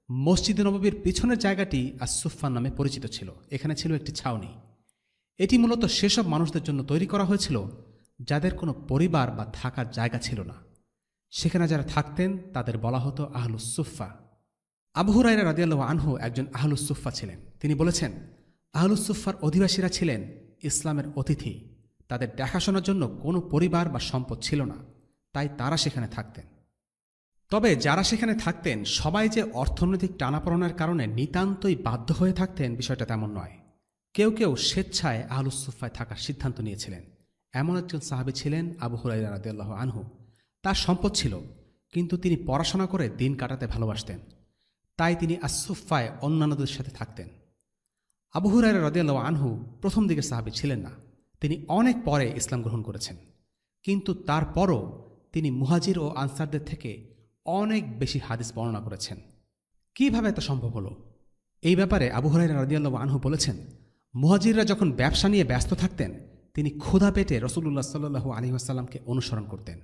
মসজিদে নববীর পিছনের জায়গাটি আসুফা নামে পরিচিত ছিল। এখানে ছিল একটি ছাউনি। এটি মূলত সেসব মানুষদের জন্য তৈরি করা হয়েছিল যাদের কোনো পরিবার বা থাকার জায়গা ছিল না। সেখানে যারা থাকতেন তাদের বলা হতো আহলুসুফা। আবু হুরায়রা রাদিয়াল্লাহু আনহু একজন আহলুসুফা ছিলেন। তিনি বলেছেন, আহলুসুফার অধিবাসীরা ছিলেন ইসলামের অতিথি। তাদের দেখাশোনার জন্য কোনো পরিবার বা সম্পদ ছিল না, তাই তারা সেখানে থাকতেন। তবে যারা সেখানে থাকতেন সবাই যে অর্থনৈতিক টানাপোড়েনের কারণে নিতান্তই বাধ্য হয়ে থাকতেন বিষয়টা তেমন নয়। কেউ কেউ স্বেচ্ছায় আহলুসুফায় থাকার সিদ্ধান্ত নিয়েছিলেন। এমন একজন সাহাবী ছিলেন আবু হুরায়রা রাদিয়াল্লাহু আনহু। তার সম্পদ ছিল, কিন্তু তিনি পড়াশোনা করে দিন কাটাতে ভালোবাসতেন, তাই তিনি আসুফায় অন্যান্যদের সাথে থাকতেন। আবু হুরায়রা রাদিয়াল্লাহু আনহু প্রথম দিকের সাহাবী ছিলেন না। তিনি অনেক পরে ইসলাম গ্রহণ করেছেন, কিন্তু তারপরও তিনি মুহাজির ও আনসারদের থেকে অনেক বেশি হাদিস বর্ণনা করেছেন। কিভাবে এটা সম্ভব হলো? এই ব্যাপারে আবু হুরায়রা রাদিয়াল্লাহু আনহু বলেছেন, মুহাজিররা যখন ব্যবসা নিয়ে ব্যস্ত থাকতেন, তিনি ক্ষুধা পেটে রাসূলুল্লাহ সাল্লাল্লাহু আলাইহি ওয়াসাল্লামকে অনুসরণ করতেন।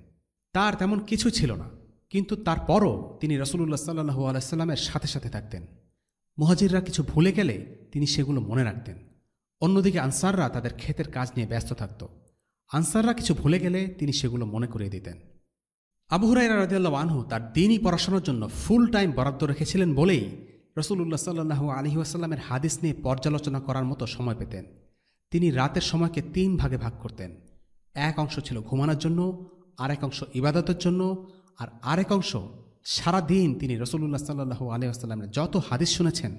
তার তেমন কিছু ছিল না, কিন্তু তারপরও তিনি রাসূলুল্লাহ সাল্লাল্লাহু আলাইহি ওয়াসাল্লামের সাথে সাথে থাকতেন। মুহাজিররা কিছু ভুলে গেলে তিনি সেগুলো মনে রাখতেন। অন্যদিকে আনসাররা তাদের ক্ষেতের কাজ নিয়ে ব্যস্ত থাকত। আনসাররা কিছু ভুলে গেলে তিনি সেগুলো মনে করিয়ে দিতেন। আবু হুরায়রা রাদিয়াল্লাহু আনহু তার দ্বীনি পড়াশোনার জন্য ফুল টাইম বরাদ্দ রেখেছিলেন বলেই রাসূলুল্লাহ সাল্লাল্লাহু আলাইহি ওয়াসাল্লামের হাদিস নিয়ে পর্যালোচনা করার মতো সময় পেতেন। তিনি রাতের সময়কে 3 ভাগে ভাগ করতেন। এক অংশ ছিল ঘুমানোর জন্য, আরেক অংশ ইবাদতের জন্য, আর আরেক অংশ সারা দিন তিনি রাসূলুল্লাহ সাল্লাল্লাহু আলাইহি ওয়াসাল্লামের যত হাদিস শুনেছেন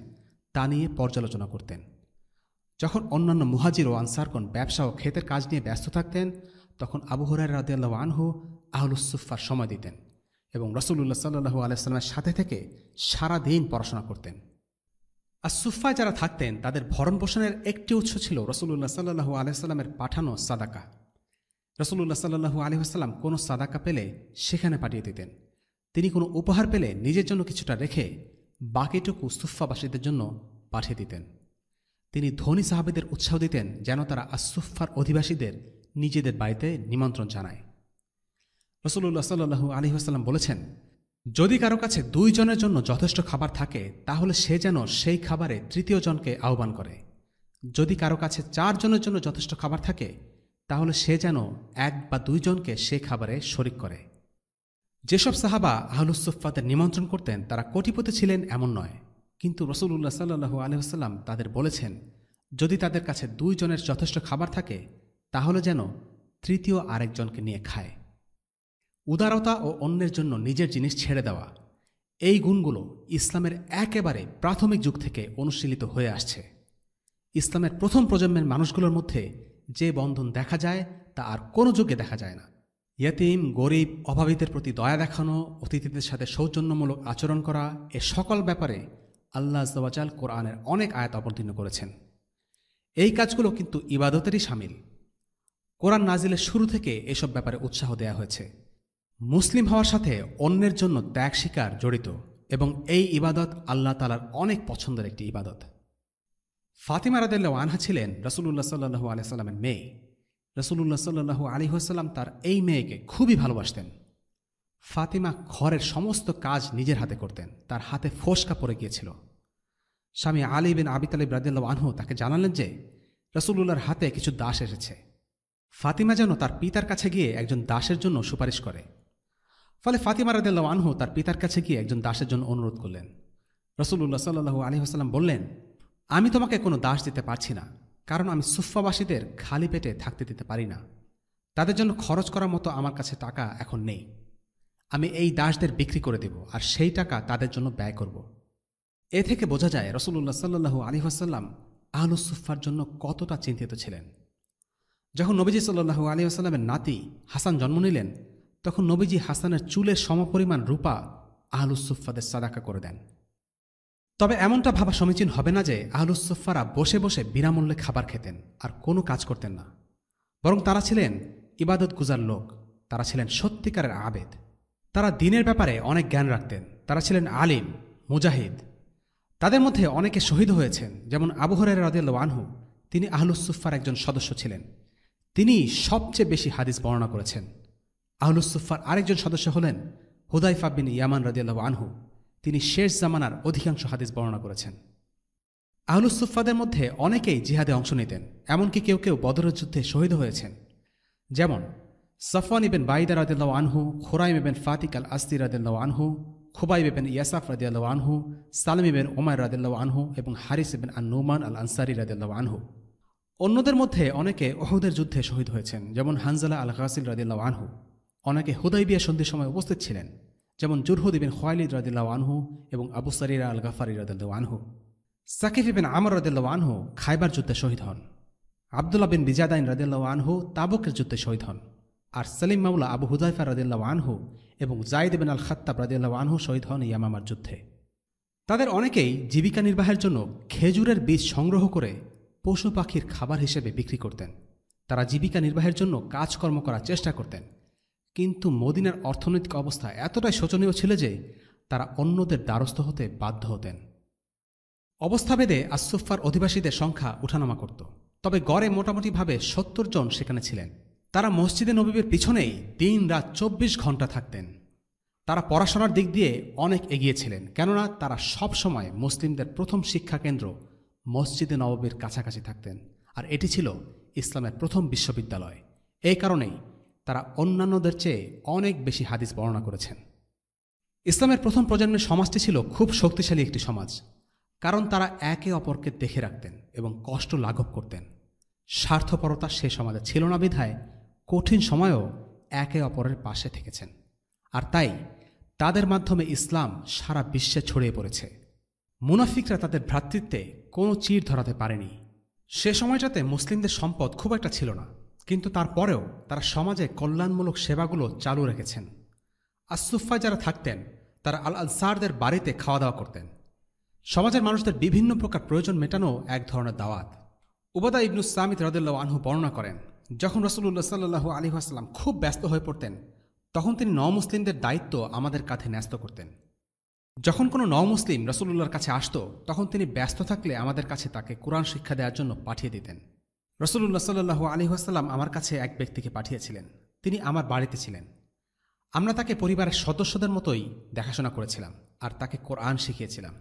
তা নিয়ে পর্যালোচনা করতেন। যখন অন্যান্য মুহাজির ও আনসারগণ ব্যবসা ও ক্ষেতের কাজ নিয়ে ব্যস্ত থাকতেন, তখন আবু হুরায়রা রাদিয়াল্লাহু আনহু আহলুসুফফার সময় দিতেন এবং রাসূলুল্লাহ সাল্লাল্লাহু আলাইহি ওয়াসাল্লামের সাথে থেকে সারা দিন পড়াশোনা করতেন। আসুফায় যারা থাকতেন তাদের ভরণ পোষণের একটি উৎস ছিল রাসূলুল্লাহ সাল্লাল্লাহু আলাইহি ওয়াসাল্লামের পাঠানো সাদাকা। রাসূলুল্লাহ সাল্লাল্লাহু আলাইহি ওয়াসাল্লাম কোনো সাদাকা পেলে সেখানে পাঠিয়ে দিতেন। তিনি কোনো উপহার পেলে নিজের জন্য কিছুটা রেখে বাকিটুকু সুফফাবাসীদের জন্য পাঠিয়ে দিতেন। তিনি ধনী সাহাবীদের উৎসাহ দিতেন যেন তারা আসুফফার অধিবাসীদের নিজেদের বাড়িতে নিমন্ত্রণ জানায়। রাসূলুল্লাহ সাল্লাল্লাহু আলাইহি ওয়াসাল্লাম বলেছেন, যদি কারো কাছে 2 জনের জন্য যথেষ্ট খাবার থাকে তাহলে সে যেন সেই খাবারে 3য় জনকে আহ্বান করে। যদি কারো কাছে 4 জনের জন্য যথেষ্ট খাবার থাকে তাহলে সে যেন 1 বা 2 জনকে সে খাবারে শরিক করে। যেসব সাহাবা আহলুসুফফাদের নিমন্ত্রণ করতেন তারা কোটিপতি ছিলেন এমন নয়, কিন্তু রাসূলুল্লাহ সাল্লাল্লাহু আলাইহি ওয়াসাল্লাম তাদের বলেছেন, যদি তাদের কাছে 2 জনের যথেষ্ট খাবার থাকে তাহলে যেন 3য় আরেকজনকে নিয়ে খায়। উদারতা ও অন্যের জন্য নিজের জিনিস ছেড়ে দেওয়া, এই গুণগুলো ইসলামের একেবারে প্রাথমিক যুগ থেকে অনুশীলিত হয়ে আসছে। ইসলামের প্রথম প্রজন্মের মানুষগুলোর মধ্যে যে বন্ধন দেখা যায় তা আর কোনো যুগে দেখা যায় না। ইয়েতিম, গরিব, অভাবীদের প্রতি দয়া দেখানো, অতিথিদের সাথে সৌজন্যমূলক আচরণ করা, এ সকল ব্যাপারে আল্লাহ আযজা ওয়া জাল কোরআনের অনেক আয়াত অবতীর্ণ করেছেন। এই কাজগুলো কিন্তু ইবাদতেরই শামিল। কোরআন নাজিলের শুরু থেকে এসব ব্যাপারে উৎসাহ দেয়া হয়েছে। মুসলিম হওয়ার সাথে অন্যের জন্য ত্যাগ স্বীকার জড়িত এবং এই ইবাদত আল্লাহ তাআলার অনেক পছন্দের একটি ইবাদত। ফাতিমা রাদিয়াল্লাহু আনহা ছিলেন রাসূলুল্লাহ সাল্লাল্লাহু আলাইহি ওয়াসাল্লামের মেয়ে। রাসূলুল্লাহ সাল্লাল্লাহু আলাইহি ওয়াসাল্লাম তার এই মেয়েকে খুবই ভালোবাসতেন। ফাতিমা ঘরের সমস্ত কাজ নিজের হাতে করতেন। তার হাতে ফোসকা পড়ে গিয়েছিল। স্বামী আলী বিন আবি তালিব রাদিয়াল্লাহু আনহু তাকে জানালেন যে রাসূলুল্লাহর হাতে কিছু দাস এসেছে। ফাতিমা যেন তার পিতার কাছে গিয়ে একজন দাসের জন্য সুপারিশ করে। ফলে ফাতিমা রাদিয়াল্লাহু আনহু তার পিতার কাছে গিয়ে একজন দাসের জন্য অনুরোধ করলেন। রাসূলুল্লাহ সাল্লাল্লাহু আলাইহি ওয়াসাল্লাম বললেন, আমি তোমাকে কোনো দাস দিতে পারছি না, কারণ আমি সুফফাবাসীদের খালি পেটে থাকতে দিতে পারি না। তাদের জন্য খরচ করার মতো আমার কাছে টাকা এখন নেই। আমি এই দাসদের বিক্রি করে দেব আর সেই টাকা তাদের জন্য ব্যয় করব। এ থেকে বোঝা যায় রাসূলুল্লাহ সাল্লাল্লাহু আলাইহি ওয়াসাল্লাম আহলুস সুফফার জন্য কতটা চিন্তিত ছিলেন। যখন নবীজি সাল্লাল্লাহু আলাইহি ওয়াসাল্লামের নাতি হাসান জন্ম নিলেন, তখন নবীজি হাসানের চুলের সমপরিমাণ রূপা আহলুস সুফফাদের সাদাকা করে দেন। তবে এমনটা ভাবা সমীচীন হবে না যে আহলুস সুফফারা বসে বসে বিনামূল্যে খাবার খেতেন আর কোনো কাজ করতেন না, বরং তারা ছিলেন ইবাদত গুজার লোক। তারা ছিলেন সত্যিকারের আবেদ। তারা দ্বীনের ব্যাপারে অনেক জ্ঞান রাখতেন। তারা ছিলেন আলিম, মুজাহিদ। তাদের মধ্যে অনেকে শহীদ হয়েছেন, যেমন আবু হুরায়রা রাদিয়াল্লাহু আনহু। তিনি আহলুস সুফফার একজন সদস্য ছিলেন। তিনি সবচেয়ে বেশি হাদিস বর্ণনা করেছেন। আহলুস সুফফার আরেকজন সদস্য হলেন হুদাইফা বিন ইয়ামান রাদিয়াল্লাহু আনহু। তিনি শেষ জামানার অধিকাংশ হাদিস বর্ণনা করেছেন। আহলুস সুফফাদের মধ্যে অনেকেই জিহাদে অংশ নিতেন, এমনকি কেউ কেউ বদরের যুদ্ধে শহীদ হয়েছেন, যেমন সফওয়ান ইবেন বাইদা রাদিয়াল্লাহু আনহু, খুরাইম ইবেন ফাতিক আল আসদি রাদিয়াল্লাহু আনহু, খুবাইব ইবেন ইয়াসাফ রাদিয়াল্লাহু আনহু, সালাম ইবেন উমাইর রাদিয়াল্লাহু আনহু এবং হারিস ইবেন আন-নুমান আল আনসারি রাদিয়াল্লাহু আনহু। অন্যদের মধ্যে অনেকে উহুদের যুদ্ধে শহীদ হয়েছেন, যেমন হানজালা আল গাসিল রাদিয়াল্লাহু আনহু। অনেকে হুদাইবিয়া সন্ধির সময় উপস্থিত ছিলেন, যেমন জুরহুদ ইবেন খুয়াইলিদ রাদিয়াল্লাহু আনহু এবং আবু সারিরা আল গাফারি রাদিয়াল্লাহু আনহু। সাকিফ ইবেন আমর রাদিয়াল্লাহু আনহু খায়বার যুদ্ধে শহীদ হন। আব্দুল্লাহ বিন বিজাদাইন রাদিয়াল্লাহু আনহু তাবুকের যুদ্ধে শহীদ হন। আর সালিম মাওলা আবু হুযায়ফা রাদিয়াল্লাহু আনহু এবং যায়েদ ইবেন আল খাত্তাব রাদিয়াল্লাহু আনহু শহীদ হন ইয়ামামার যুদ্ধে। তাদের অনেকেই জীবিকা নির্বাহের জন্য খেজুরের বীজ সংগ্রহ করে পশু পাখির খাবার হিসেবে বিক্রি করতেন। তারা জীবিকা নির্বাহের জন্য কাজকর্ম করার চেষ্টা করতেন, কিন্তু মদিনার অর্থনৈতিক অবস্থা এতটাই শোচনীয় ছিল যে তারা অন্যদের দ্বারস্থ হতে বাধ্য হতেন। অবস্থাভেদে আস-সুফফার অধিবাসীদের সংখ্যা উঠানামা করত, তবে গড়ে মোটামুটিভাবে ৭০ জন সেখানে ছিলেন। তারা মসজিদে নববীর পিছনেই দিন রাত ২৪ ঘণ্টা থাকতেন। তারা পড়াশোনার দিক দিয়ে অনেক এগিয়ে ছিলেন, কেননা তারা সব সময় মুসলিমদের প্রথম শিক্ষা কেন্দ্র মসজিদে নববীর কাছাকাছি থাকতেন, আর এটি ছিল ইসলামের প্রথম বিশ্ববিদ্যালয়। এই কারণেই তারা অন্যান্যদের চেয়ে অনেক বেশি হাদিস বর্ণনা করেছেন। ইসলামের প্রথম প্রজন্মের সমাজটি ছিল খুব শক্তিশালী একটি সমাজ, কারণ তারা একে অপরকে দেখে রাখতেন এবং কষ্ট লাঘব করতেন। স্বার্থপরতা সে সমাজে ছিল না বিধায় কঠিন সময়েও একে অপরের পাশে থেকেছেন, আর তাই তাদের মাধ্যমে ইসলাম সারা বিশ্বে ছড়িয়ে পড়েছে। মুনাফিকরা তাদের ভ্রাতৃত্বে কোনো চির ধরাতে পারেনি। সে সময়টাতে মুসলিমদের সম্পদ খুব একটা ছিল না, কিন্তু তারপরেও তারা সমাজে কল্যাণমূলক সেবাগুলো চালু রেখেছেন। আস-সুফফায় যারা থাকতেন তারা আল আনসারদের বাড়িতে খাওয়া দাওয়া করতেন। সমাজের মানুষদের বিভিন্ন প্রকার প্রয়োজন মেটানো এক ধরনের দাওয়াত। উবাদা ইবনুস সামিত রাদিয়াল্লাহু আনহু বর্ণনা করেন, যখন রাসূলুল্লাহ সাল্লাল্লাহু আলাইহি ওয়াসাল্লাম খুব ব্যস্ত হয়ে পড়তেন, তখন তিনি নও-মুসলিমদের দায়িত্ব আমাদের কাঁধে ন্যস্ত করতেন। যখন কোনো নও-মুসলিম রাসূলুল্লাহর কাছে আসত, তখন তিনি ব্যস্ত থাকলে আমাদের কাছে তাকে কোরআন শিক্ষা দেওয়ার জন্য পাঠিয়ে দিতেন। রাসূলুল্লাহ সাল্লাল্লাহু আলাইহি ওয়াসাল্লাম আমার কাছে এক ব্যক্তিকে পাঠিয়েছিলেন। তিনি আমার বাড়িতে ছিলেন। আমরা তাকে পরিবারের সদস্যদের মতোই দেখাশোনা করেছিলাম আর তাকে কোরআন শিখিয়েছিলাম।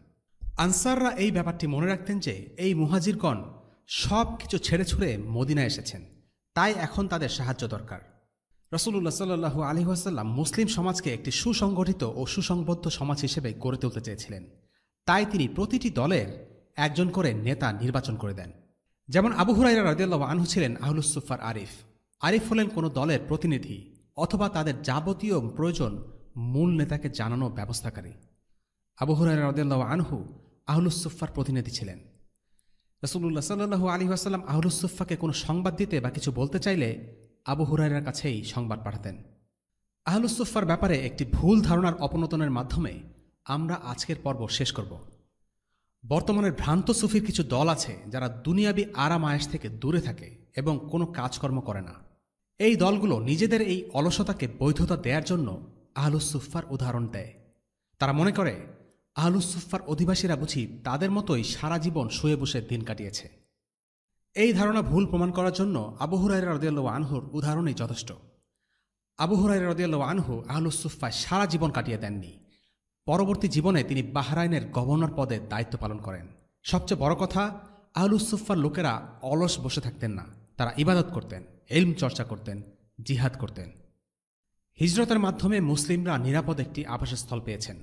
আনসাররা এই ব্যাপারটি মনে রাখতেন যে এই মুহাজিরগণ সব কিছু ছেড়ে ছুড়ে মদিনায় এসেছেন, তাই এখন তাদের সাহায্য দরকার। রাসূলুল্লাহ সাল্লাল্লাহু আলাইহি ওয়াসাল্লাম মুসলিম সমাজকে একটি সুসংগঠিত ও সুসংবদ্ধ সমাজ হিসেবে গড়ে তুলতে চেয়েছিলেন, তাই তিনি প্রতিটি দলের একজন করে নেতা নির্বাচন করে দেন। যেমন আবু হুরায়রা রাদিয়াল্লাহু আনহু ছিলেন আহলুস সুফফার আরিফ। আরিফ হলেন কোনো দলের প্রতিনিধি অথবা তাদের যাবতীয় প্রয়োজন মূল নেতাকে জানানো ব্যবস্থাকারী। আবু হুরায়রা রাদিয়াল্লাহু আনহু আহলুস সুফফার প্রতিনিধি ছিলেন। রাসূলুল্লাহ সাল্লাল্লাহু আলাইহি ওয়াসাল্লাম আহলুস সুফফাকে কোনো সংবাদ দিতে বা কিছু বলতে চাইলে আবু হুরায়রার কাছেই সংবাদ পাঠাতেন। আহলুস সুফফার ব্যাপারে একটি ভুল ধারণার অপনোদনের মাধ্যমে আমরা আজকের পর্ব শেষ করব। বর্তমানের ভ্রান্ত সুফির কিছু দল আছে যারা দুনিয়াবি আরাম আয়েশ থেকে দূরে থাকে এবং কোনো কাজকর্ম করে না। এই দলগুলো নিজেদের এই অলসতাকে বৈধতা দেওয়ার জন্য আহলুস সুফফার উদাহরণ দেয়। তারা মনে করে আহলুস সুফফার অধিবাসীরা বুঝি তাদের মতোই সারা জীবন শুয়ে বসে দিন কাটিয়েছে। এই ধারণা ভুল প্রমাণ করার জন্য আবু হুরায়রা রাদিয়াল্লাহু আনহুর উদাহরণই যথেষ্ট। আবু হুরায়রা রাদিয়াল্লাহু আনহু আহলুস সুফফায় সারা জীবন কাটিয়ে দেননি। পরবর্তী জীবনে তিনি বাহরাইনের গভর্নর পদে দায়িত্ব পালন করেন। সবচেয়ে বড় কথা, আহলুস সুফফার লোকেরা অলস বসে থাকতেন না, তারা ইবাদত করতেন, ইলম চর্চা করতেন, জিহাদ করতেন। হিজরতের মাধ্যমে মুসলিমরা নিরাপদ একটি আবাসস্থল পেয়েছেন,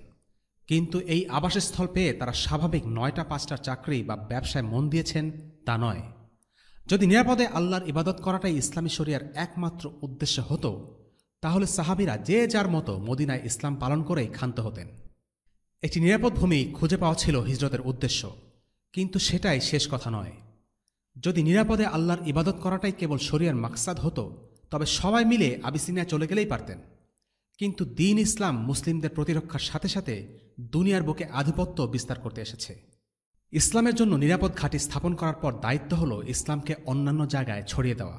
কিন্তু এই আবাসস্থল পেয়ে তারা স্বাভাবিক ৯টা ৫টার চাকরি বা ব্যবসায় মন দিয়েছেন তা নয়। যদি নিরাপদে আল্লাহর ইবাদত করাটাই ইসলামী শরিয়ার একমাত্র উদ্দেশ্য হতো, তাহলে সাহাবীরা যে যার মতো মদিনায় ইসলাম পালন করেই ক্ষান্ত হতেন। একটি নিরাপদ ভূমি খুঁজে পাওয়া ছিল হিজরতের উদ্দেশ্য, কিন্তু সেটাই শেষ কথা নয়। যদি নিরাপদে আল্লাহর ইবাদত করাটাই কেবল শরিয়ার মাকসাদ হতো, তবে সবাই মিলে আবিসিনিয়া চলে গেলেই পারতেন। কিন্তু দ্বীন ইসলাম মুসলিমদের প্রতিরক্ষার সাথে সাথে দুনিয়ার বুকে আধিপত্য বিস্তার করতে এসেছে। ইসলামের জন্য নিরাপদ ঘাঁটি স্থাপন করার পর দায়িত্ব হল ইসলামকে অন্যান্য জায়গায় ছড়িয়ে দেওয়া।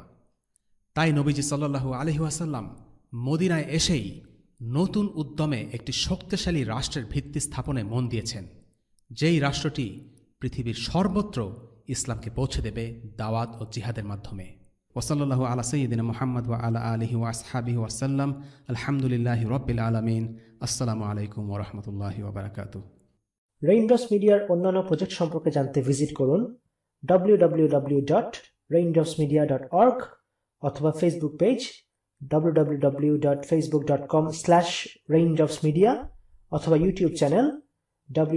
তাই নবীজি সাল্লাল্লাহু আলাইহি ওয়াসাল্লাম মদিনায় এসেই নতুন উদ্যমে একটি শক্তিশালী রাষ্ট্রের ভিত্তি স্থাপনে মন দিয়েছেন, যেই রাষ্ট্রটি পৃথিবীর সর্বত্র ইসলামকে পৌঁছে দেবে দাওয়াত ও জিহাদের মাধ্যমে। ওয়াসাল্লাল্লাহু আলা সাইয়্যিদিনা মুহাম্মদ ওয়া আলা আলিহি ওয়া আসহাবিহি ওয়া সাল্লাম। আলহামদুলিল্লাহি রাব্বিল আলামিন। আসসালামু আলাইকুম ওয়া রাহমাতুল্লাহি ওয়া বারাকাতুহু। রেইনড্রপস মিডিয়ার অন্যান্য প্রজেক্ট সম্পর্কে জানতে ভিজিট করুন www.raindropsmedia.org অথবা ফেসবুক পেজ www.facebook.com/raindropsmedia অথবা ইউটিউব চ্যানেল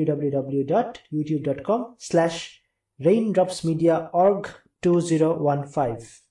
www.youtube.com/raindropsmediaorg2015